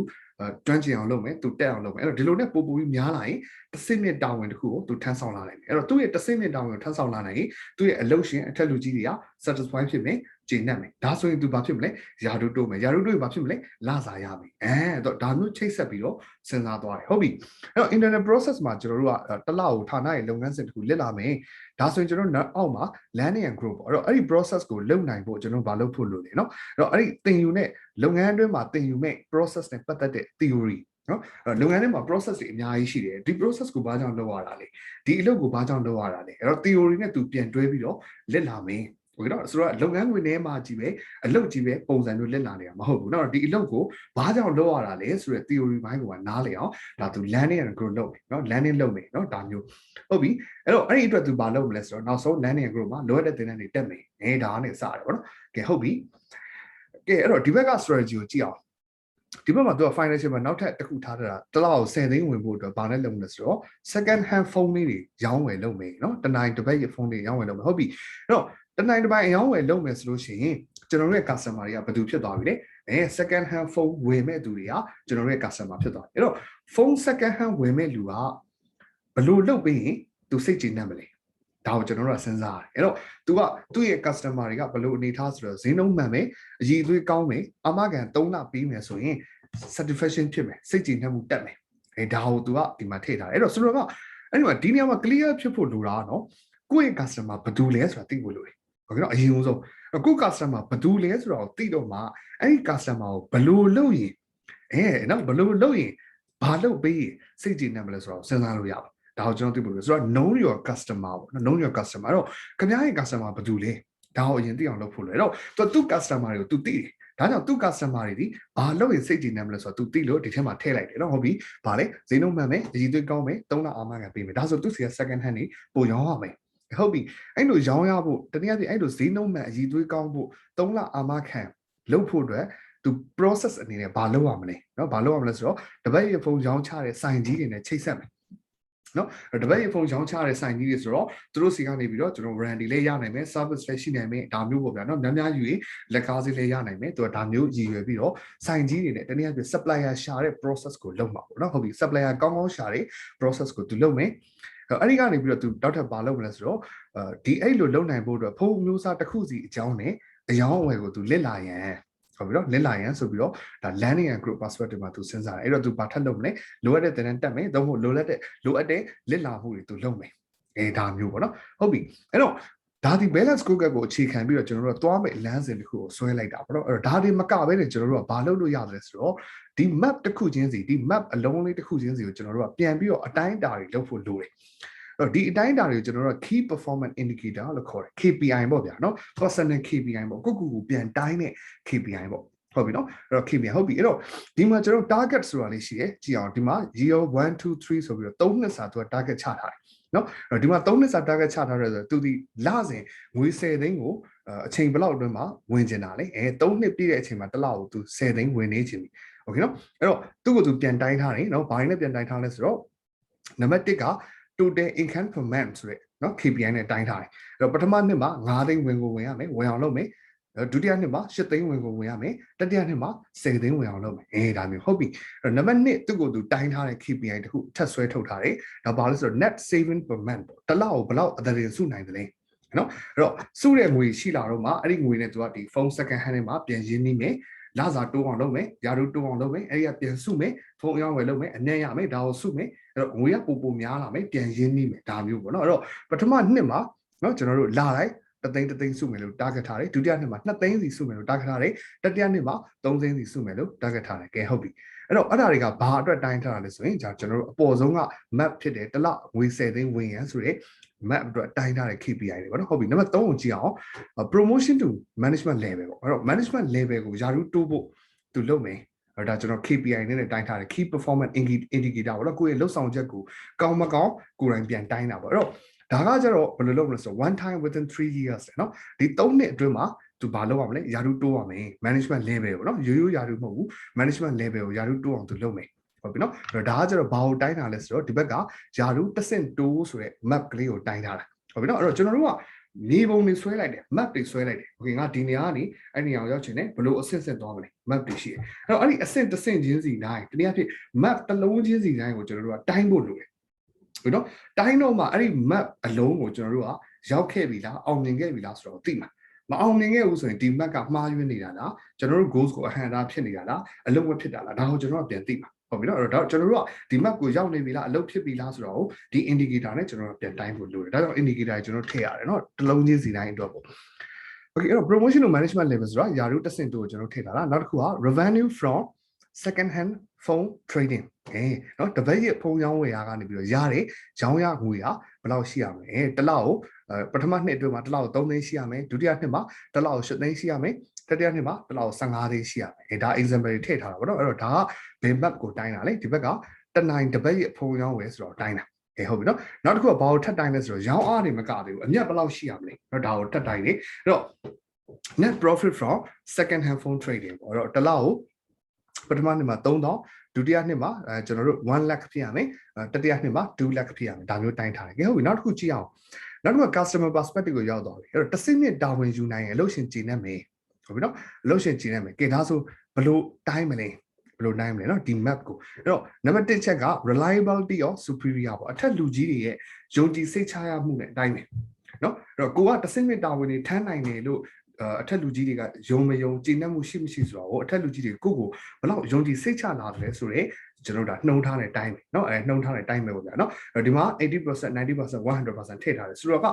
ကျွမ်းကျင်အောင်လုပ်မယ် तू တက်အောင်လုပ်မယ်အဲ့တော့ဒီလိုနဲ့ပို့ပြီးများလာရင်တစ်ဆင့်မြင့်တာဝန်တစ်ခုကို तू ထမ်းဆောင်လာနိုင်တယ်အဲ့တော့သူ့ရဲ့တစ်ဆင့်မြင့်တာဝန်ကိုထမ်းဆောင်လာနိုင်ရင်သူ့ရဲ့အလုပ်ရှင်အထက်လူကြီးတွေက satisfy ဖြစ်မယ်ကျေနပ်မယ်ဒါဆိုရင် तू ဘာဖြစ်မလဲယာရုတိုးမယ်ယာရုတိုးရင်ဘာဖြစ်မလဲလစာရမယ်အဲ့တော့ဒါမျိုးချိတ်ဆက်ပြီးတော့စဉ်းစားသွားတယ်ဟုတ်ပြီအဲ့တော့ internal process မှာကျွန်တော်တို့ကတစ်လောက်ဌာနရဲ့လုပ်ငန်းစဉ်တစ်ခုလစ်လာမယ်ဒါဆိုရင်ကျွန်တော်အောက်မှာ learning and growth ပေါ့အဲ့တော့အဲ့ဒီ process ကိုလုပ်နိုင်ဖို့ကျွန်တော်ဘာလုပ်ဖို့လိုလဲเนาะအဲ့တော့အဲ့ဒီသင်ယူတဲ့လုပ်ငန်းအတွင်းမှာသင်ယူမဲ့ process နဲ့ပတ်သက်တဲ့ theory နော်လုပ်ငန်းထဲမှာ process တွေအများကြီးရှိတယ်ဒီ process ကိုဘာကြောင့်လုပ်ရတာလဲဒီအလုပ်ကိုဘာကြောင့်လုပ်ရတာလဲအဲ့တော့ theory နဲ့သူပြန်တွဲပြီးတော့လစ်လာမယ်ဟုတ်ကဲ့နော်ဆိုတော့လုပ်ငန်းဝင်ထဲမှာကြီးပဲအလုပ်ကြီးပဲပုံစံမျိုးလက်လာနေတာမဟုတ်ဘူးเนาะဒီအလုပ်ကိုဘာကြောင့်လုပ်ရတာလဲဆိုတဲ့ theory ဘိုင်းကိုနားလည်အောင်ဒါသူ learning and growth လုပ်မယ်เนาะ learning လုပ်မယ်เนาะဒါမျိုးဟုတ်ပြီအဲ့တော့အဲ့ဒီအတွက်သူဘာလုပ်မလဲဆိုတော့နောက်ဆုံး learning and growth မှာလိုအပ်တဲ့သင်တန်းတွေတက်မယ်ဒါနဲ့စတယ်ပေါ့နော်ကဲဟုတ်ပြီကဲအဲ့တော့ဒီဘက်က strategy ကိုကြည့်အောင်ဒီဘက်မှာသူက financial မှာနောက်ထပ်တစ်ခုထားတာတစ်လောက်10သိန်းဝင်ဖို့အတွက်ဘာနဲ့လုပ်မလဲဆိုတော့ second hand phone လေးတွေရောင်းဝယ်လုပ်မယ်เนาะတနိုင်တစ်ပတ်ရဖုန်းတွေရောင်းဝယ်လုပ်မယ်ဟုတ်ပြီအဲ့တော့တနိုင်တစ်ပိုင်းအရောင်းဝယ်လုပ်မယ်ဆိုလို့ရှိရင်ကျွန်တော်တို့ရဲ့ customer တွေကဘယ်သူဖြစ်သွားပြီလဲ second hand phone ဝယ်မဲ့သူတွေကကျွန်တော်တို့ရဲ့ customer ဖြစ်သွားတယ်အဲ့တော့ phone second hand ဝယ်မဲ့လူကဘယ်လိုလုပ်ပြီးရင်သူစိတ်ကြည်နပ်မလဲဒါကိုကျွန်တော်တို့ကစဉ်းစားရတယ်အဲ့တော့ तू ကသူ့ရဲ့ customer တွေကဘယ်လိုအနေထားဆိုတော့ဈေးနှုန်းမှန်မယ်အည်အသွေးကောင်းမယ်အာမခံ3လပေးမယ်ဆိုရင် satisfaction ဖြစ်မယ်စိတ်ကြည်နပ်မှုတက်မယ်ဒါကို तू ကဒီမှာထည့်ထားတယ်အဲ့တော့ဆိုတော့အဲ့ဒီမှာဒီနေရာမှာ clear ဖြစ်ဖို့လိုတာနော်ကိုယ့်ရဲ့ customer ဘယ်သူလဲဆိုတာသိဖို့လိုတယ်ဟုတ်ကဲ့နော်အရင်ဆုံးကိုယ့် customer ဘယ်သူလဲဆိုတာကိုသိတော့မှအဲ့ဒီ customer ကိုဘယ်လိုလုပ်ရင်နော်ဘယ်လိုလုပ်ရင်ဘာလုပ်ပေးရင်စိတ်ကြည်နပ်မလဲဆိုတော့စဉ်းစားလို့ရပါဒါကိုကျွန်တော်သိဖို့လိုဆိုတော့ know your customer ပေါ့နော် know your customer အဲ့တော့ခင်ဗျားရဲ့ customer ဘယ်သူလဲဒါကိုအရင်သိအောင်လုပ်ဖို့လိုအဲ့တော့သူ customer တွေကို तू သိတယ် ဒါကြောင့်သူ့ customer တွေဒီဘာလို့ရင်စိတ်ကြည်နေမလဲဆိုတော့ तू သိလို့ဒီထဲမှာထည့်လိုက်တယ်နော်ဟုတ်ပြီဗာလေဈေးနှုန်းမှန်မယ်အကြီးသွေးကောင်းမယ်3လအာမခံပေးမယ်ဒါဆိုသူစီက second hand နေပိုရောင်းရမယ်ဟုတ်ပြီအဲ့လိုရောင်းရဖို့တနည်းအားဖြင့်အဲ့လိုဈေးနှုန်းမှန်အကြီးသွေးကောင်းဖို့3လအာမခံလုပ်ဖို့အတွက်သူ process အနေနဲ့ဘာလုပ်ရမလဲเนาะဘာလုပ်ရမလဲဆိုတော့တပတ်ရဖုန်းရောင်းချတဲ့ဆိုင်ကြီးတွေနဲ့ချိတ်ဆက်မယ်နော်တပတ်ရဖုန်းရောင်းချတဲ့ဆိုင်ကြီးတွေဆိုတော့သူတို့စီကနေပြီးတော့ကျွန်တော် warranty လေးရနိုင်မယ် service လေးရှိနိုင်မယ်ဒါမျိုးပေါ့ဗျာနော်များများယူရင်လက်ကားစီးလေးရနိုင်မယ်သူကဒါမျိုးရည်ရွယ်ပြီးတော့ဆိုင်ကြီးတွေနဲ့တနည်းအားဖြင့် supplier ရှာတဲ့ process ကိုလုပ်မှာပေါ့နော်ဟုတ်ပြီ supplier ကောင်းကောင်းရှာတဲ့ process ကိုသူလုပ်မယ်အဲ့ဒီကနေပြီးတော့သူနောက်ထပ်ဘာလုပ်မလဲဆိုတော့ဒီအဲ့လိုလုပ်နိုင်ဖို့အတွက်ဖုန်းမျိုးစားတစ်ခုစီအကြောင်းနဲ့အယောင်းအဝယ်ကိုသူလစ်လာရန်ဟုတ်ပြီနော်လစ်လာရန်ဆိုပြီးတော့ဒါ landing and group perspective မှာသူစဉ်းစားတယ်အဲ့တော့သူဘာထပ်လုပ်မလဲလိုအပ်တဲ့တင်တန်းတက်မယ်တော့လိုအပ်တဲ့လစ်လာမှုတွေသူလုပ်မယ်ဒါမျိုးပေါ့နော်ဟုတ်ပြီအဲ့တော့ဒါဒီ balance scorecard ကိုအခြေခံပြီးတော့ကျွန်တော်တို့ကသွားမယ့်လမ်းစဉ်တစ်ခုကိုဆွဲလိုက်တာပေါ့နော်အဲ့တော့ဒါတွေမကဘဲနဲ့ကျွန်တော်တို့ကဘာလုပ်လို့ရလဲဆိုတော့ဒီ map တစ်ခုချင်းစီဒီ map အလုံးလေးတစ်ခုချင်းစီကိုကျွန်တော်တို့ကပြန်ပြီးတော့အတိုင်းအတာတွေလုပ်ဖို့လိုတယ်အဲ့တော့ဒီအတိုင်းအတာတွေကိုကျွန်တော်တို့ key performance indicator လို့ခေါ်တယ် KPI ပေါ့ဗျာနော် personal KPI ပေါ့ကိုပြန်တိုင်းတဲ့ KPI ပေါ့ဟုတ်ပြီနော်အဲ့တော့ KPI ဟုတ်ပြီအဲ့တော့ဒီမှာကျွန်တော် target ဆိုတာလေးရှိတယ်ကြည့်အောင်ဒီမှာ year 1 2 3ဆိုပြီးတော့3နှစ်စာသူက target ချထားတယ်နော်အဲ့တော့ဒီမှာ3နှစ်စာ target ချထားတယ်ဆိုတော့သူဒီလစဉ်ငွေ10သိန်းကိုအချိန်ဘယ်လောက်အတွင်းမှာဝင်ကျင်တာလဲ3နှစ်ပြည့်တဲ့အချိန်မှာတစ်လကိုသူ10သိန်းဝင်နေချင်ပြီโอเคနော်အဲ့တော့သူ့ကိုသူပြန်တိုင်းထားတယ်နော်ဘာရင်းနဲ့ပြန်တိုင်းထားလဲဆိုတော့နံပါတ်1ကtotal income per month ဆိုတဲ့เนาะ KPI နဲ့တိုင်းထားတယ်အဲ့တော့ပထမနှစ်မှာ9သိန်းဝင်ကိုဝင်ရမယ်ဝင်အောင်လုပ်မယ်ဒုတိယနှစ်မှာ10သိန်းဝင်ကိုဝင်ရမယ်တတိယနှစ်မှာ10သိန်းဝင်အောင်လုပ်မယ်ဒါမျိုးဟုတ်ပြီအဲ့တော့နံပါတ်2သူ့ကိုသူတိုင်းထားတဲ့ KPI တခုထပ်ဆွဲထုတ်ထားတယ်ဒါပါလို့ဆိုတော့ net saving per month ပေါ့တစ်လကိုဘယ်လောက်အသက်စုနိုင်တယ်လဲနော်အဲ့တော့စုတဲ့ငွေရှိလာတော့မှအဲ့ဒီငွေနဲ့သူကဒီ phone second hand နဲ့မှာပြန်ရင်းနှီးမယ်လာစာတိုးအောင်လုပ်မယ်ယာတို့တိုးအောင်လုပ်မယ်အဲ့ဒီကပြန်စုမယ်ဖုန်းအရောင်းဝယ်လုပ်မယ်အနည်းရမယ်ဒါကိုစုမယ်အဲ့တော့ငွေကပိုများလာမယ်ပြန်ရင်းနှီးမယ်ဒါမျိုးပေါ့နော်အဲ့တော့ပထမနှစ်မှာနော်ကျွန်တော်တို့လာတိုင်းတသိန်းစုမယ်လို့ target ထားတယ်ဒုတိယနှစ်မှာ2သိန်းစီစုမယ်လို့ target ထားတယ်တတိယနှစ်မှာ3သိန်းစီစုမယ်လို့ target ထားတယ်ကဲဟုတ်ပြီအဲ့တော့အဲ့ဒါတွေကဘာအတွက်တိုင်းထားတာလဲဆိုရင်ကျွန်တော်တို့အပေါ်ဆုံးက map ဖြစ်တယ်တစ်လငွေ10သိန်းဝင်ရန်ဆိုတဲ့ map အတွက်တိုင်းထားတဲ့ KPI တွေပေါ့နော်ဟုတ်ပြီနံပါတ်3ကိုကြည့်အောင် promotion to management level ပေါ့အဲ့တော့ management level ကိုယာရုတိုးဖို့သူလုပ်မယ်အဲ့ဒါကျွန်တော် KPI နဲ့တိုင်းထားတယ် key performance indicator ပေါ့နော်ကိုယ့်ရဲ့လှုပ်ဆောင်ချက်ကိုကောင်းမကောင်းကိုယ်တိုင်ပြန်တိုင်းတာပေါ့အဲ့တော့ဒါကကြတော့ဘယ်လိုလုပ်မလဲဆိုတော့ one time within 3 years เนาะဒီ3နှစ်အတွင်းမှာသူဘာလုပ်ရမလဲယာရုတိုးရမယ် management level ပေါ့နော်ရိုးယာရုမဟုတ်ဘူး management level ကိုယာရုတိုးအောင်သူလုပ်မယ်ဟုတ်ပြီနော်အဲ့တော့ဒါကကျတော့ဘာကိုတိုင်းတာလဲဆိုတော့ဒီဘက်ကယာရုတဆင့်တိုးဆိုတဲ့ map ကလေးကိုတိုင်းထားတာဟုတ်ပြီနော်အဲ့တော့ကျွန်တော်တို့ကမြေပုံတွေဆွဲလိုက်တယ် map တွေဆွဲလိုက်တယ်โอเคငါဒီနေရာကနေအဲ့နေရာကိုရောက်ချင်တယ်ဘလို့အဆင့်ဆင့်သွားမလဲ map တွေရှိတယ်အဲ့တော့အဲ့ဒီအဆင့်တစ်ဆင့်ချင်းစီတိုင်းတနည်းအားဖြင့် map တစ်လုံးချင်းစီတိုင်းကိုကျွန်တော်တို့ကတိုင်းဖို့လိုတယ်ဟုတ်နော်တိုင်းတော့မှအဲ့ဒီ map အလုံးကိုကျွန်တော်တို့ကရောက်ခဲ့ပြီလားအောင်မြင်ခဲ့ပြီလားဆိုတော့သိမှာမအောင်မြင်ခဲ့ဘူးဆိုရင်ဒီ map ကမှားယွင်းနေတာလားကျွန်တော်တို့ goals ကိုအဟံတာဖြစ်နေတာလားအလုံးဝဖြစ်တာလားဒါကိုကျွန်တော်ကပြန်သိမှာဟုတ်ပြီနော်အဲ့တော့ကျွန်တော်တို့ကဒီ map ကိုရောက်နေပြီလားအလုပ်ဖြစ်ပြီလားဆိုတော့ဒီ indicator နဲ့ကျွန်တော်တို့ပြန်တိုင်းဖို့လိုတယ်ဒါကြောင့် indicator ကျွန်တော်ထည့်ရတယ်နော်တစ်လုံးချင်းစီတိုင်းအတွက်ပေါ့ okay အဲ့တော့ promotion to management level ဆိုတာယာရုတစ်ဆင့်တို့ကိုကျွန်တော်ထည့်ထားတာနောက်တစ်ခုက revenue from second hand phone trading နော်တပတ်ရဲ့ဖုန်းရောင်းဝယ်ရာကနေပြီးတော့ရတယ်ရောင်းရငွေကဘယ်လောက်ရှိရမလဲတစ်လောက်ကိုပထမနှစ်အတွင်းမှာတစ်လောက်3သိန်းရှိရမယ်ဒုတိယနှစ်မှာတစ်လောက်8သိန်းရှိရမယ်တတိယနှစ်မှာတစ်လောက်15သိန်းရှိရမယ်ဒါ example တွေထည့်ထားတာပေါ့နော်အဲ့တော့ဒါကဘယ် map ကိုတိုင်းတာလဲဒီဘက်ကတနိုင်တပတ်ရဲ့ဖုန်းရောင်းဝယ်ဆိုတော့တိုင်းတာဟုတ်ပြီနော်နောက်တစ်ခုကဘာကိုထပ်တိုင်းလဲဆိုတော့ရောင်းအားတွေမကသေးဘူးအမြတ်ဘယ်လောက်ရှိရမလဲအဲ့တော့ဒါကိုထပ်တိုင်းနေအဲ့တော့ net profit from second hand phone trading ပေါ့အဲ့တော့တစ်လောက်ကိုပထမနှစ်မှာ3000ဒုတိယနှစ်မှာကျွန်တော်တို့1 lakh ဖြစ်ရမယ်တတိယနှစ်မှာ2 lakh ဖြစ်ရမယ်ဒါမျိုးတိုင်းထားတယ်ကဲဟုတ်ပြီနောက်တစ်ခုကြည့်အောင်နောက်တစ်ခု customer perspective ကိုရောက်သွားပြီအဲ့တော့တစ်စိမ့်နှစ်တာဝန်ယူနိုင်ရင်အလုပ်ရှင်ကြည်နေမယ်ဟုတ်ပြီနော်အလုပ်ရှင်ကြည်နေမယ်ကဲဒါဆိုဘယ်လိုတိုင်းမလဲဘယ်လိုနိုင်မလဲเนาะဒီ map ကိုအဲ့တော့နံပါတ်1ချက်က reliability of superior ပေါ့အထက်လူကြီးတွေရဲ့ယုံကြည်စိတ်ချရမှုနဲ့တိုင်းမယ်เนาะအဲ့တော့ကိုကတစ်စိမ့်နှစ်တာဝန်တွေထမ်းနိုင်တယ်လို့အထက်လူကြီးတွေကယုံမယုံကြည်နပ်မှုရှိမရှိဆိုတော့အထက်လူကြီးတွေကိုဘယ်လောက်ယုံကြည်စိတ်ချလာတယ်ဆိုတော့ကျွန်တော်တို့ဒါနှုံထားတဲ့အတိုင်းပဲเนาะနှုံထားတဲ့အတိုင်းပဲပေါ့ဗျာเนาะဒီမှာ 80% 90% 100% ထည့်ထားတယ်ဆိုတော့က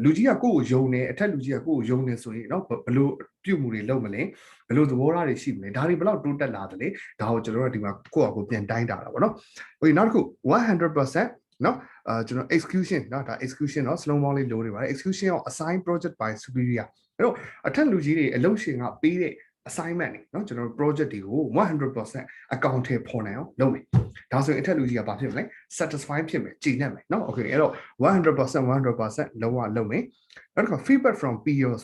လူကြီးကကိုယ့်ကိုယုံနေအထက်လူကြီးကကိုယ့်ကိုယုံနေဆိုရင်เนาะဘယ်လိုပြုမှုတွေလုပ်မလဲဘယ်လိုသဘောထားတွေရှိမလဲဒါတွေဘယ်လောက်တိုးတက်လာတယ်လေဒါကိုကျွန်တော်တို့ဒီမှာကိုယ့်အကိုပြန်တိုင်းတာတာပေါ့เนาะဟိုနောက်တစ်ခု 100% เนาะကျွန်တော် execution เนาะဒါ execution เนาะ slow mo လေးလိုနေပါတယ် execution of assign project by superior အဲ့တော့အထက်လူကြီးတွေအလုပ်ရှင်ကပေးတဲ့ assignment เนาะကျွန်တော် project တွေကို100% account ထဲပေါ်နိုင်အောင်လုပ်မယ်ဒါဆိုရင်အထက်လူကြီးကဘာဖြစ်မလဲ satisfy ဖြစ်မယ်ကြည်နပ်မယ်เนาะ okay အဲ့တော့100% လုံးဝလုပ်မယ်နောက်တစ်ခါ feedback from peers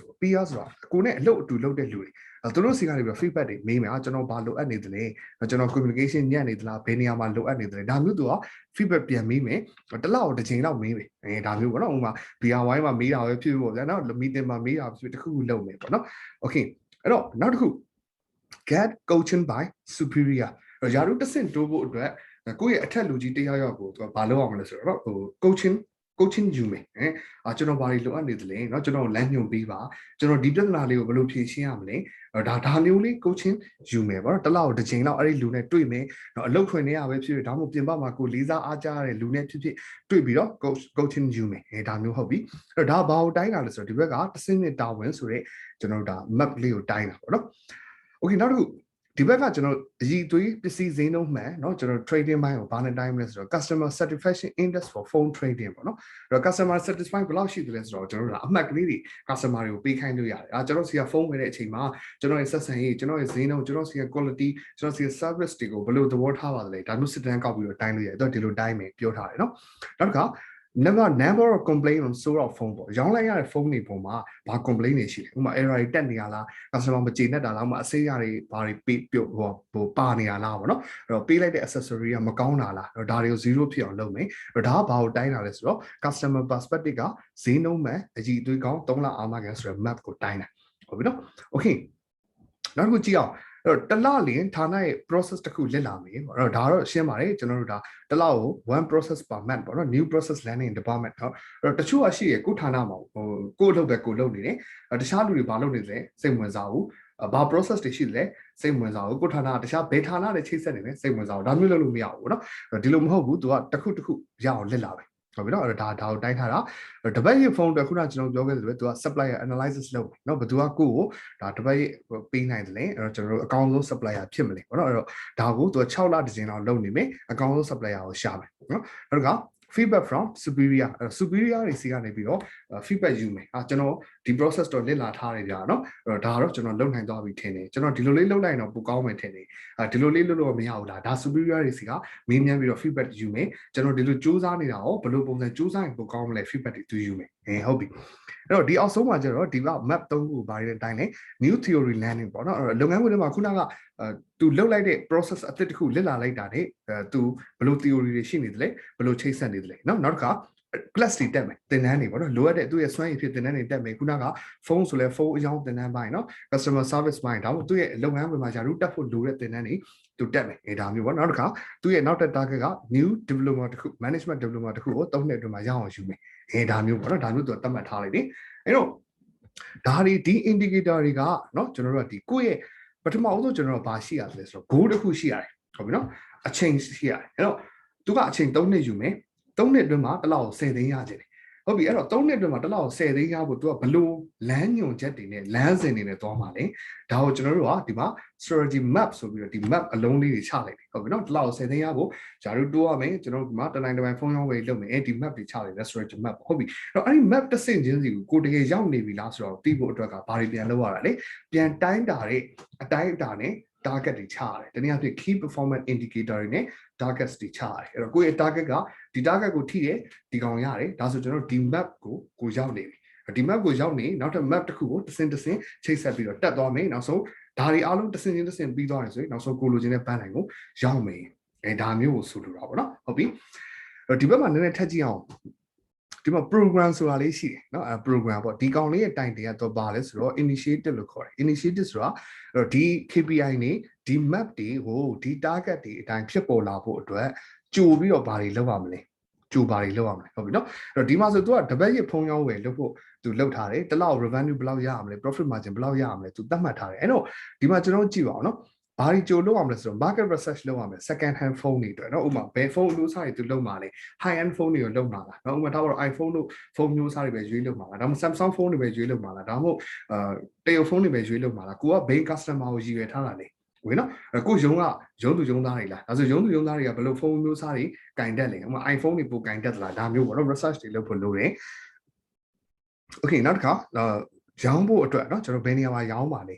ဆိုတာကိုနဲ့အလုပ်အတူလုပ်တဲ့လူတွေသူတို့စီကနေပြီး feedback တွေမေးမယ်ကျွန်တော်ဘာလိုအပ်နေတယ်လဲကျွန်တော် communication ညံ့နေသလားဘယ်နေရာမှာလိုအပ်နေတယ်လဲဒါမျိုးသူက feedback ပြန်မေးမယ်တစ်လောက်တစ်ချိန်လောက်မေးမယ်ဒါမျိုးပေါ့နော်ဥပမာ BRY မှာမေးတာပဲဖြစ်ဖြစ်ပေါ့ဗျာနော် meeting မှာမေးတာဖြစ်ဖြစ်တစ်ခုခုလုပ်မယ်ပေါ့နော် okay အဲ့တော့နောက်တစ်ခု get coaching by superior ရာထူးတစ်ဆင့်တိုးဖို့အတွက်ကိုယ့်ရဲ့အထက်လူကြီးတယောက်ကိုသူကဘာလုပ်အောင်လဲဆိုတော့coaching ယူမယ်ကျွန်တော်ဘာတွေလိုအပ်နေသလဲเนาะကျွန်တော်လမ်းညွှန်ပေးပါကျွန်တော်ဒီပြဿနာလေးကိုဘယ်လိုဖြေရှင်းရမလဲဒါမျိုးလေး coaching ယူမယ်ပေါ့နော်တစ်လောက်တစ်ချိန်လောက်အဲ့ဒီလူနဲ့တွေ့မယ်เนาะအလုပ်ခွင်နေရပဲဖြစ်ဖြစ်ဒါမှမဟုတ်ပြင်ပမှာကိုလေးစားအားကြရတဲ့လူနဲ့ဖြစ်ဖြစ်တွေ့ပြီးတော့ coaching ယူမယ်ဒါမျိုးဟုတ်ပြီအဲ့တော့ဒါဘာကိုတိုင်းတာလဲဆိုတော့ဒီဘက်ကတစ်စင်းနဲ့တာဝန်ဆိုတဲ့ကျွန်တော်ဒါ map လေးကိုတိုင်းတာပေါ့နော် okay နောက်တစ်ခုဒီဘက်ကကျွန်တော်အည်သွေးပစ္စည်းဈေးနှုန်းမှန်เนาะကျွန်တော် trading ဘိုင်းကိုဘာနဲ့တိုင်းမလဲဆိုတော့ customer satisfaction index for phone trading ပေါ့နော်အဲ့တော့ customer satisfaction ဘယ်လောက်ရှိတယ်လဲဆိုတော့ကျွန်တော်တို့ကအမှတ်ကလေးတွေ customer တွေကိုပေးခိုင်းလို့ရတယ်ကျွန်တော်စီကဖုန်းဝယ်တဲ့အချိန်မှာကျွန်တော်ရဲ့ဆက်ဆံရေးကျွန်တော်ရဲ့ဈေးနှုန်းကျွန်တော်စီက quality ကျွန်တော်စီက service တွေကိုဘယ်လိုသဘောထားပါသလဲဒါမျိုးစစ်တမ်းကောက်ပြီးတော့တိုင်းလို့ရတယ်အဲ့တော့ဒီလိုတိုင်းမယ်ပြောထားတယ်เนาะနောက်တစ်ခါnumber of complaint on sold out phone ပေါ့ရောင်းလိုက်ရတဲ့ဖုန်းတွေပေါ်မှာဘာ complaint တွေရှိလဲဥပမာ error တွေတက်နေရလား customer မကျေနပ်တာလားဥပမာအစိမ်းရတွေဘာတွေပေးပြုတ်ဟိုပါနေရလားပေါ့နော်အဲ့တော့ပေးလိုက်တဲ့ accessory ကမကောင်းတာလားအဲ့တော့ဒါတွေကို0ဖြစ်အောင်လုပ်မယ်အဲ့တော့ဒါကဘာကိုတိုင်းတာလဲဆိုတော့ customer perspective ကဈေးနှုန်းမှန်အကြီးအသွေးကောင်း3လအာမခံဆိုတဲ့ map ကိုတိုင်းတာဟုတ်ပြီနော် okay နောက်တစ်ခုကြည့်အောင်အဲ့တော့တလလင်ဌာနရဲ့ process တစ်ခုလစ်လာမယ်ပေါ့အဲ့တော့ဒါတော့ရှင်းပါတယ်ကျွန်တော်တို့ဒါတလကို one process per month ပေါ့နော် new process learning department เนาะအဲ့တော့တချို့အရှိရကိုဌာနမှာကိုအလုပ်ပဲကိုလုပ်နေတယ်တခြားလူတွေဘာလုပ်နေလဲစိတ်ဝင်စားဘူးဘာ process တွေရှိလဲစိတ်ဝင်စားဘူးကိုဌာနတခြားဘယ်ဌာနတွေချိတ်ဆက်နေလဲစိတ်ဝင်စားဘူးဒါမျိုးလုပ်လို့မရဘူးเนาะဒီလိုမဟုတ်ဘူးသူကတစ်ခုရအောင်လစ်လာပဲဟုတ်ပြီနော်အဲ့တော့ဒါကိုတိုင်းထားတာတပတ်ရဲ့ဖုန်းအတွက်ခုနကကျွန်တော်ပြောခဲ့သလိုပဲသူက supplier analysis လုပ်တယ်နော်ဘယ်သူကကိုယ့်ကိုဒါတပတ်ရဲ့ပေးနိုင်တယ်လေအဲ့တော့ကျွန်တော်တို့အကောင်းဆုံး supplier ဖြစ်မလဲပေါ့နော်အဲ့တော့ဒါကိုသူက6လတစ်ကြိမ်လောက်လုပ်နေမယ်အကောင်းဆုံး supplier ကိုရှာမယ်နော်နောက်က feedback from superior superior တွေစီကနေပြီးတော့ feedback ယူမယ်ကျွန်တော်ဒီ process တော့လစ်လာထားတယ်ကြာနော်အဲ့တော့ဒါကတော့ကျွန်တော်လုပ်နိုင်သွားပြီထင်တယ်ကျွန်တော်ဒီလိုလေးလုပ်လိုက်တော့ပိုကောင်းမယ်ထင်တယ်ဒီလိုလေးလုပ်လို့မရဘူးလားဒါ superior တွေစီကမေးမြန်းပြီးတော့ feedback ယူမယ်ကျွန်တော်ဒီလိုစူးစမ်းနေတာရောဘယ်လိုပုံစံစူးစမ်းရင်ပိုကောင်းမလဲ feedback တွေသူယူမယ်ဟုတ်ပြီအဲ့တော့ဒီအောက်ဆုံးမှာကျတော့ဒီက map 3ခုပါတဲ့အတိုင်းလေ new theory learning ပေါ့နော်လုပ်ငန်းခွင်ထဲမှာခုနကသူလုပ်လိုက်တဲ့ process အသစ်တစ်ခုလစ်လာလိုက်တာနဲ့သူဘယ်လို theory တွေရှိနေတယ်လဲဘယ်လိုချိတ်ဆက်နေတယ်လဲနော်နောက်တစ်ခါ class တွေတက်မယ်သင်တန်းတွေပေါ့နော်လိုအပ်တဲ့သူ့ရဲ့စွမ်းရည်ဖြစ်သင်တန်းတွေတက်မယ်ခုနကဖုန်းဆိုလဲဖုန်းအကြောင်းသင်တန်းပိုင်းနော် customer service ပိုင်းဒါမှမဟုတ်သူ့ရဲ့လုပ်ငန်းခွင်မှာယာရုတက်ဖို့လိုတဲ့သင်တန်းတွေသူတက်မယ်ဒါမျိုးပေါ့နောက်တစ်ခါသူ့ရဲ့နောက်တက် target က new diploma တစ်ခု management diploma တစ်ခုကို3နှစ်အတွင်းမှာရအောင်ယူမယ်ဒါမျိုးပေါ့နော်ဒါမျိုးသူသတ်မှတ်ထားလိုက်တယ်အဲ့တော့ဒါတွေဒီ indicator တွေကနော်ကျွန်တော်တို့ကဒီကိုယ့်ရဲ့ပထမအဆုံးကျွန်တော်တို့ဘာရှိရလဲဆိုတော့ goal တစ်ခုရှိရတယ်ဟုတ်ပြီနော်အချိန်ရှိရတယ်အဲ့တော့သူကအချိန်3နှစ်ယူမယ်3နှစ်အတွင်းမှာတစ်လောက်10သိန်းရခြင်းတယ်ဟုတ်ပြီအဲ့တော့3နှစ်အတွင်းမှာတစ်လောက်10သိန်းရဖို့သူကဘလို့လမ်းညွန်ချက်တွေနဲ့လမ်းစဉ်တွေနဲ့သွားမှာလေဒါကိုကျွန်တော်တို့ကဒီမှာ strategy map ဆိုပြီးတော့ဒီ map အလုံးလေးတွေချလိုက်တယ်ဟုတ်ပြီနော်တစ်လောက်10သိန်းရဖို့ဂျာတို့တိုးရမယ်ကျွန်တော်တို့ဒီမှာတနိုင်ဖုန်းရောင်းဝယ်လုပ်မယ်ဒီ map တွေချလိုက်တယ် strategy map ဟုတ်ပြီအဲ့တော့အဲ့ဒီ map တစ်ဆင့်ချင်းစီကိုတကယ်ရောက်နေပြီလားဆိုတော့သိဖို့အတွက်ကဘာတွေပြန်လုပ်ရတာလဲပြန်တိုင်းတာတဲ့အတိုင်းအတာနဲ့target တွေချရတယ်။တနည်းအားဖြင့် key performance indicator တွေနဲ့ targets တွေချရတယ်။အဲ့တော့ကိုယ့်ရဲ့ target ကဒီ target ကိုထိတယ်ဒီကောင်ရတယ်။ဒါဆိုကျွန်တော်ဒီ map ကိုရောက်နေပြီ။ဒီ map ကိုရောက်နေနောက်ထပ် map တစ်ခုကိုတစ်ဆင့်ချိတ်ဆက်ပြီးတော့တက်သွားမယ်။နောက်ဆုံးဒါတွေအားလုံးတစ်ဆင့်ပြီးသွားတယ်ဆိုရင်နောက်ဆုံးကိုလိုချင်တဲ့ပန်းတိုင်းကိုရောက်မယ်။ဒါမျိုးကိုဆိုလိုတာပေါ့နော်။ဟုတ်ပြီ။အဲ့တော့ဒီဘက်မှာနည်းနည်းထပ်ကြည့်အောင်ဒီမှာ program ဆိုတာလေးရှိတယ်เนาะprogram ပေါ့ဒီကောင်လေးရဲ့တိုင်တင်ကတော့ပါလဲဆိုတော့ initiative လို့ခေါ်တယ် initiative ဆိုတာအဲ့တော့ဒီ KPI နေဒီ map တွေကိုဒီ target တွေအတိုင်းဖြစ်ပေါ်လာဖို့အတွက်ကြိုပြီးတော့ဘာတွေလုပ်ရမလဲကြိုဘာတွေလုပ်ရမလဲဟုတ်ပြီเนาะအဲ့တော့ဒီမှာဆိုသူကတပတ်ရဖုံးရောင်းဝယ်လုပ်ဖို့သူလုပ်ထားတယ်တစ်လောက် revenue ဘယ်လောက်ရရမလဲ profit margin ဘယ်လောက်ရရမလဲသူသတ်မှတ်ထားတယ်အဲ့တော့ဒီမှာကျွန်တော်ကြည့်ပါအောင်เนาะဘာတွေကြိုလုပ်အောင်လဲဆိုတော့ market research လုပ်ရမယ် second hand phone တွေအတွက်เนาะဥပမာဘယ် phone လို့စားရသူလုပ်မှာလဲ high end phone တွေကိုလုပ်မှာလားเนาะဥပမာထားပါတော့ iPhone တို့ phone မျိုးစားတွေပဲရွေးလုပ်မှာလားဒါမှမဟုတ် Samsung phone တွေပဲရွေးလုပ်မှာလားဒါမှမဟုတ်တရုတ် phone တွေပဲရွေးလုပ်မှာလားကိုက main customer ကိုရည်ရွယ်ထားတာလေဝင်နော်ကိုရုံးသူရုံးသားတွေလားဒါဆိုရုံးသူရုံးသားတွေကဘယ်လို phone မျိုးစားတွေကင်တက်လဲဥပမာ iPhone တွေပိုကင်တက်သလားဒါမျိုးပေါ့နော် research တွေလုပ်ဖို့လိုတယ် okay နောက်တစ်ခါရောင်းဖို့အတွက်เนาะကျွန်တော်ဘယ်နေရာမှာရောင်းပါလဲ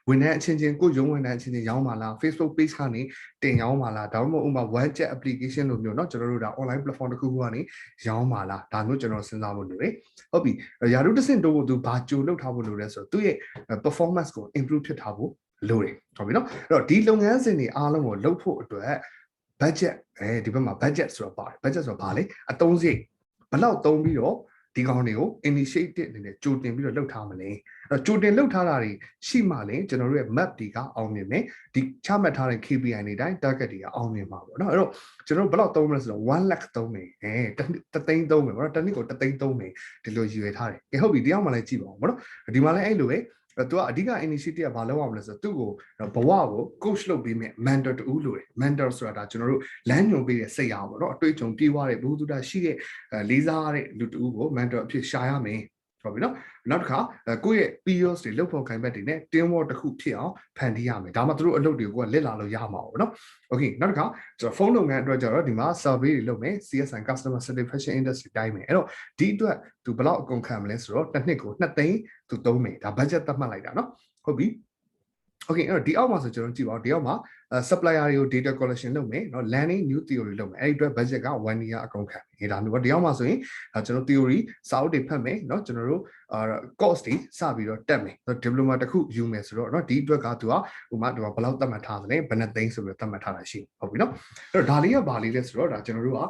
ဝန်ထမ်းအချင်းချင်းကိုရုံးဝန်ထမ်းအချင်းချင်းရောင်းပါလား Facebook page ကနေတင်ရောင်းပါလားဒါမှမဟုတ်ဥပမာ one chat application လို့မျိုးเนาะကျွန်တော်တို့ဒါ online platform တစ်ခုခုကနေရောင်းပါလားဒါမျိုးကျွန်တော်စဉ်းစားဖို့လိုတယ်ဟုတ်ပြီရာထူးတစ်ဆင့်တိုးဖို့သူဘာကြိုလုပ်ထားဖို့လိုလဲဆိုတော့သူရဲ့ performance ကို improve ဖြစ်ထားဖို့လိုတယ်ဟုတ်ပြီเนาะအဲ့တော့ဒီလုပ်ငန်းစဉ်တွေအားလုံးကိုလုပ်ဖို့အတွက် budget ဒီဘက်မှာ budget ဆိုတော့ပါတယ် budget ဆိုတော့ဘာလဲအသုံးစရိတ်ဘယ်လောက်သုံးပြီးတော့ဒီကောင်တွေကို initiative အနေနဲ့ကြိုတင်ပြီးတော့လှုပ်ထားမလဲအဲ့တော့ကြိုတင်လှုပ်ထားတာတွေရှိမှလည်းကျွန်တော်တို့ရဲ့ map တွေကအောင်မြင်မယ်ဒီချမှတ်ထားတဲ့ KPI တွေတိုင်း target တွေကအောင်မြင်မှာပေါ့နော်အဲ့တော့ကျွန်တော်တို့ဘယ်လောက်သုံးမလဲဆိုတော့1 lakh သုံးမယ်တသိန်းသုံးမယ်ပေါ့နော်တစ်နှစ်ကိုတသိန်းသုံးမယ်ဒီလိုရည်ရွယ်ထားတယ်ကဲဟုတ်ပြီတရားမှလည်းကြည့်ပါဦးပေါ့နော်ဒီမှာလည်းအဲ့လိုပဲသူကအဓိက initiative ကဘာလုပ်အောင်လဲဆိုတော့သူ့ကိုဘဝကို coach လုပ်ပေးမယ် mentor တူလို့တယ် mentor ဆိုတာဒါကျွန်တော်တို့လမ်းညွှန်ပေးတဲ့စိတ်အားပေါ့နော်အတွေ့အကြုံပြေးသွားတဲ့ဘုသူတရှိတဲ့လေးစားတဲ့လူတူကို mentor အဖြစ်ရှာရမယ်ဟုတ်ပြီနော်နောက်တစ်ခါကိုယ့်ရဲ့ peers တွေလုပ်ဖို့ခိုင်ဘက်တွေနဲ့ team work တစ်ခုဖြစ်အောင်ဖန်တီးရမယ်ဒါမှသူတို့အလုပ်တွေကိုလက်လာလို့ရမှာပေါ့နော် okay နောက်တစ်ခါကျွန်တော်ဖုန်းလုပ်ငန်းအတွက်ကျတော့ဒီမှာ survey တွေလုပ်မယ် CSI customer satisfaction index တိုင်းမယ်အဲ့တော့ဒီအတွက်သူဘယ်လောက်အကုန်ခံမလဲဆိုတော့တစ်နှစ်ကို2သိန်းသူသုံးမယ်ဒါ budget သတ်မှတ်လိုက်တာနော်ဟုတ်ပြီ okay အဲ့တော့ဒီအောက်မှာဆိုကျွန်တော်ကြည့်ပါဦးဒီအောက်မှာ supplier တွေကို data collection လုပ်မယ်เนาะ landing new theory လုပ်မယ်အဲ့ဒီအတွက် budget က1 year အကုန်ခံတယ်ဒါမျိုးပေါ့ဒီအောက်မှာဆိုရင်ကျွန်တော် theory စာအုပ်တွေဖတ်မယ်เนาะကျွန်တော်တို့course တွေစပြီးတော့တက်မယ် diploma တစ်ခုယူမယ်ဆိုတော့เนาะဒီအတွက်ကသူကဥပမာဒီမှာဘယ်လောက်သတ်မှတ်ထားသလဲဘယ်နှသိန်းဆိုပြီးတော့သတ်မှတ်ထားတာရှိဟုတ်ပြီเนาะအဲ့တော့ဒါလေးကဘာလေးလဲဆိုတော့ဒါကျွန်တော်တို့က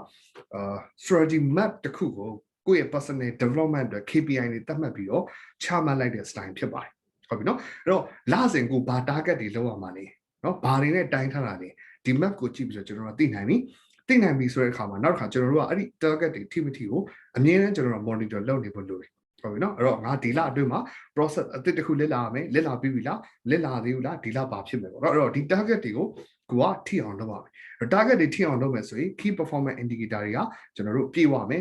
strategy map တစ်ခုကိုကိုယ့်ရဲ့ personal development အတွက် KPI တွေသတ်မှတ်ပြီးတော့ချမှတ်လိုက်တဲ့ style ဖြစ်ပါတယ်ဟုတ်ပြီနော်အဲ့တော့လစဉ်ကိုဘာ target တွေလောက်ရမှာလဲနော်ဘာတွေနဲ့တိုင်းထားတာလဲဒီ map ကိုကြည့်ပြီးတော့ကျွန်တော်တို့သိနိုင်ပြီဆိုတဲ့အခါမှာနောက်တစ်ခါကျွန်တော်တို့ကအဲ့ဒီ target တွေထိမထိကိုအမြဲတမ်းကျွန်တော်တို့ monitor လုပ်နေဖို့လိုတယ်ဟုတ်ပြီနော်အဲ့တော့ငါဒီလအတွင်းမှာ process အသစ်တစ်ခုလက်လာရမယ်လက်လာပြီးပြီလားလက်လာသေးဘူးလားဒီလဘာဖြစ်မယ်ပေါ့နော်အဲ့တော့ဒီ target တွေကိုကိုကထိအောင်လုပ်ရမယ် target တွေထိအောင်လုပ်မယ်ဆိုရင် key performance indicator တွေကကျွန်တော်တို့ပြေဝမ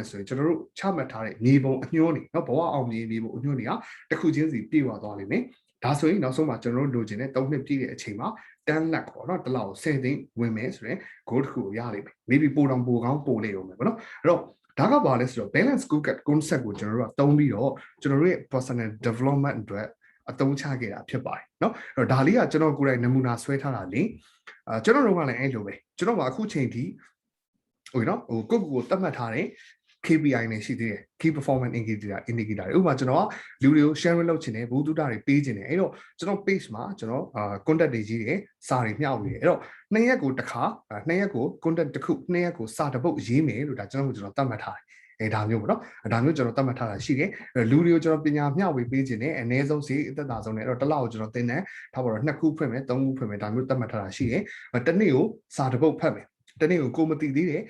ယ်ဆိုရင်ကျွန်တော်တို့ချမှတ်ထားတဲ့မြေပုံအညွှန်းတွေเนาะဘဝအောင်မြင်မြေပုံအညွှန်းတွေကတစ်ခုချင်းစီပြေဝသွားလိမ့်မယ်ဒါဆိုရင်နောက်ဆုံးမှာကျွန်တော်တို့လိုချင်တဲ့3နှစ်ပြည့်တဲ့အချိန်မှာ10 lakh ပေါ့เนาะတစ်လောက်10သိန်းဝင်မယ်ဆိုရင် goal တစ်ခုကိုရလိမ့်မယ် maybe ပိုတောင်ပိုကောင်းပိုလေအောင်မယ်ပေါ့နော်အဲ့တော့ဒါကဘာလဲဆိုတော့ balance scorecard concept ကိုကျွန်တော်တို့ကသုံးပြီးတော့ကျွန်တော်တို့ရဲ့ personal development အတွက်အသုံးချခဲ့တာဖြစ်ပါတယ်เนาะအဲ့တော့ဒါလေးကကျွန်တော်ကိုယ်တိုင်နမူနာဆွဲထားတာလေကျွန်တော်တို့ကလည်းအဲ့လိုပဲကျွန်တော်ကအခုချိန်ထိဟိုနော်ဟိုကိုသတ်မှတ်ထားတဲ့ KPI နဲ့ရှိသေးတယ် key performance indicator ဥပမာကျွန်တော်ကလူတွေကို share လုပ်ချင်တယ်ဘူးတုဒတွေပေးချင်တယ်အဲ့တော့ကျွန်တော် page မှာကျွန်တော်contact တွေကြီးတယ်စာတွေမျှဝေတယ်အဲ့တော့2ရက်ကိုတစ်ခါ2ရက်ကို contact တစ်ခု2ရက်ကိုစာတစ်ပုဒ်ရေးမယ်လို့ဒါကျွန်တော်သတ်မှတ်ထားတယ်ဒါမျိုးပေါ့နော်ဒါမျိုးကျွန်တော်သတ်မှတ်ထားတာရှိတယ်လူတွေကိုကျွန်တော်ပညာမျှဝေပေးခြင်းနဲ့အနည်းဆုံးစီအသက်သာဆုံးနဲ့အဲ့တော့တစ်လောက်ကိုကျွန်တော်သင်တယ်ထားပါတော့2ခုဖွင့်မယ်3ခုဖွင့်မယ်ဒါမျိုးသတ်မှတ်ထားတာရှိတယ်တစ်နေ့ကိုစာတစ်ပုဒ်ဖတ်မယ်တနေ့ကိုမသိသေးတဲ့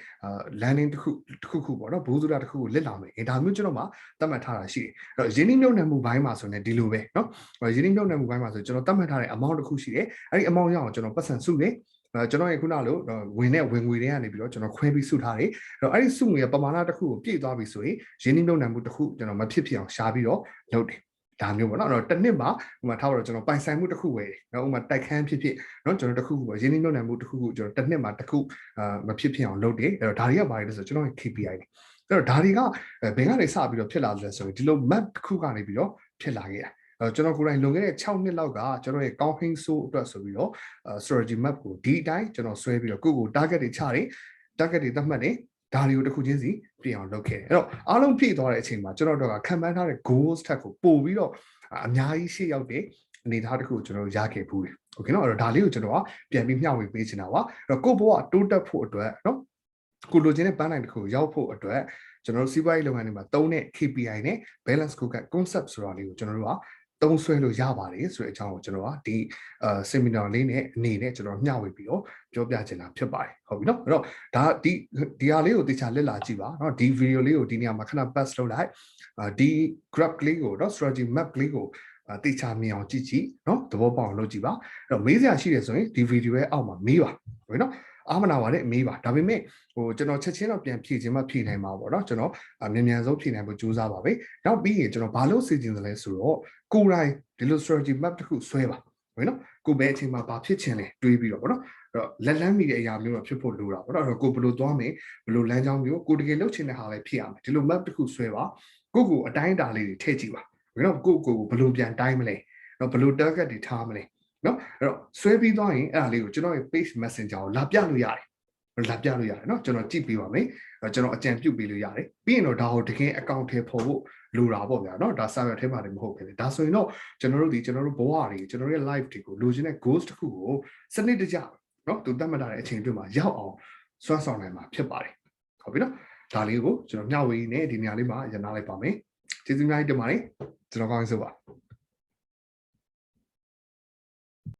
landing တစ်ခုပေါ့နော်ဘိုးစုတာတစ်ခုကိုလစ်လာမယ်ဒါမျိုးကျွန်တော်မှသတ်မှတ်ထားတာရှိတယ်အဲ့တော့ရင်းနှီးမြှုပ်နှံမှုဘိုင်းမှာဆိုရင်ဒီလိုပဲเนาะရင်းနှီးမြှုပ်နှံမှုဘိုင်းမှာဆိုကျွန်တော်သတ်မှတ်ထားတဲ့ amount တစ်ခုရှိတယ်အဲ့ဒီ amount ရအောင်ကျွန်တော်ပတ်စံစုတယ်ကျွန်တော်ရဲ့ခုနလိုဝင်တဲ့ဝင်ငွေတွေကနေပြီးတော့ကျွန်တော်ခွဲပြီးစုထားတယ်အဲ့တော့အဲ့ဒီစုငွေရဲ့ပမာဏတစ်ခုကိုပြည့်သွားပြီဆိုရင်ရင်းနှီးမြှုပ်နှံမှုတစ်ခုကျွန်တော်မဖြစ်ဖြစ်အောင်ရှာပြီးတော့လုပ်တယ်ဒါမျိုးပေါ့နော်အဲ့တော့တစ်နှစ်မှာဥပမာထားပါတော့ကျွန်တော်ပိုင်ဆိုင်မှုတစ်ခုဝယ်တယ်နော်ဥပမာတိုက်ခန်းဖြစ်ဖြစ်နော်ကျွန်တော်တစ်ခုခုရင်းနှီးမြှုပ်နှံမှုတစ်ခုခုကျွန်တော်တစ်နှစ်မှာတစ်ခုမဖြစ်ဖြစ်အောင်လုပ်တယ်အဲ့တော့ဒါတွေကဘာလဲဆိုတော့ကျွန်တော်ရဲ့ KPI တွေအဲ့တော့ဒါတွေကဘယ်ကနေစပြီးတော့ဖြစ်လာလဲဆိုရင်ဒီလို map တစ်ခုကနေပြီးတော့ဖြစ်လာခဲ့တာကျွန်တော်ကိုယ်တိုင်လွန်ခဲ့တဲ့6နှစ်လောက်ကကျွန်တော်ရဲ့ကောင်းဟင်းဆိုးအတွက်ဆိုပြီးတော့ strategy map ကိုဒီအတိုင်းကျွန်တော်ဆွဲပြီးတော့ကိုယ့်ကို target တွေချတယ် target တွေသတ်မှတ်တယ်ဒါတွေကိုတစ်ခုချင်းစီပြင်အောင်လုပ်ခဲ့တယ်အဲ့တော့အားလုံးပြည့်သွားတဲ့အချိန်မှာကျွန်တော်တို့ကခံမှန်းထားတဲ့ goals ထက်ကိုပို့ပြီးတော့အများကြီးရှေ့ရောက်တဲ့အနေအထားတစ်ခုကိုကျွန်တော်ရခဲ့ဘူးတယ်โอเคเนาะအဲ့တော့ဒါလေးကိုကျွန်တော်ကပြန်ပြီးမျှဝေပေးချင်တာပါအဲ့တော့ကိုယ့်ဘဝတိုးတက်ဖို့အတွက်เนาะကိုလိုချင်တဲ့ပန်းနိုင်တစ်ခုကိုရောက်ဖို့အတွက်ကျွန်တော်တို့စီးပွားရေးလုပ်ငန်းတွေမှာသုံးတဲ့ KPI နဲ့ balance scorecard concept ဆိုတာလေးကိုကျွန်တော်တို့ကသုံးဆွဲလို့ရပါတယ်ဆိုတဲ့အကြောင်းကိုကျွန်တော်ကဒီ seminar လေးနဲ့အနေနဲ့ကျွန်တော်မျှဝေပြီးတော့ပြောပြချင်တာဖြစ်ပါတယ်ဟုတ်ပြီเนาะအဲ့တော့ဒါဒီဟာလေးကိုတေချာလက်လာကြည့်ပါเนาะဒီ video လေးကိုဒီနေရာမှာခဏ pass လုပ်လိုက်ဒီ graph လေးကိုเนาะ strategy map လေးကိုတေချာမြင်အောင်ကြည့်เนาะသဘောပေါက်အောင်လုပ်ကြည့်ပါအဲ့တော့မေးစရာရှိတယ်ဆိုရင်ဒီ video ရဲ့အောက်မှာမေးပါဟုတ်ပြီเนาะအားမနာပါနဲ့မေးပါဒါပေမဲ့ဟိုကျွန်တော်ချက်ချင်းတော့ပြန်ဖြည့်ခြင်းမဖြည့်နိုင်ပါဘူးเนาะကျွန်တော်မြန်ဆုံးဖြည့်နိုင်ဖို့ကြိုးစားပါပဲနောက်ပြီးရင်ကျွန်တော်ဘာလို့စီစဉ်သလဲဆိုတော့ကိုယ်တိုင်ဒီလို strategy map တစ်ခုဆွဲပါဟုတ်နော်ကိုဘယ်အချိန်မှာဘာဖြစ်ချင်လဲတွေးပြီးတော့ဗောနော်အဲ့တော့လက်လန်းမိတဲ့အရာမျိုးတော့ဖြစ်ဖို့လိုတာဗောနော်အဲ့တော့ကိုဘယ်လိုသွားမယ်ဘယ်လိုလမ်းကြောင်းမျိုးကိုတကယ်လုပ်ချင်တဲ့ဟာပဲဖြစ်ရမယ်ဒီလို map တစ်ခုဆွဲပါကိုအတိုင်းအတာလေးတွေထည့်ကြည့်ပါဘယ်တော့ကိုဘယ်လိုပြန်တိုင်းမလဲ နော်ဘယ်လို target တွေထားမလဲနော်အဲ့တော့ဆွဲပြီးသွားရင်အဲ့ဒါလေးကိုကျွန်တော်ရဲ့ page messenger ကိုလာပြလို့ရတယ်လာပြလို့ရတယ်နော်ကျွန်တော်ကြည့်ပေးပါမယ်ကျွန်တော်အကြံပြုပေးလို့ရတယ်ပြီးရင်တော့ဒါကိုတကယ် account ထဲပေါ်ဖို့လိုတာပေါ့ဗျာနော်ဒါ server ထဲမှာလည်းမဟုတ်ဘူးဒါဆိုရင်တော့ကျွန်တော်တို့ဘဝတွေကျွန်တော်တို့ရဲ့ live တွေကိုလိုချင်တဲ့ goals တစ်ခုကိုစနစ်တကျနော်သူသတ်မှတ်ထားတဲ့အချိန်အတွင်းမှာရောက်အောင်စွမ်းဆောင်နိုင်မှာဖြစ်ပါတယ်ဟုတ်ပြီနော်ဒါလေးကိုကျွန်တော်မျှဝေနေဒီနေရာလေးမှာရနာလိုက်ပါမယ်ကျေးဇူးအများကြီးတင်ပါတယ်ကျွန်တော်ကောင်းဆိုပါ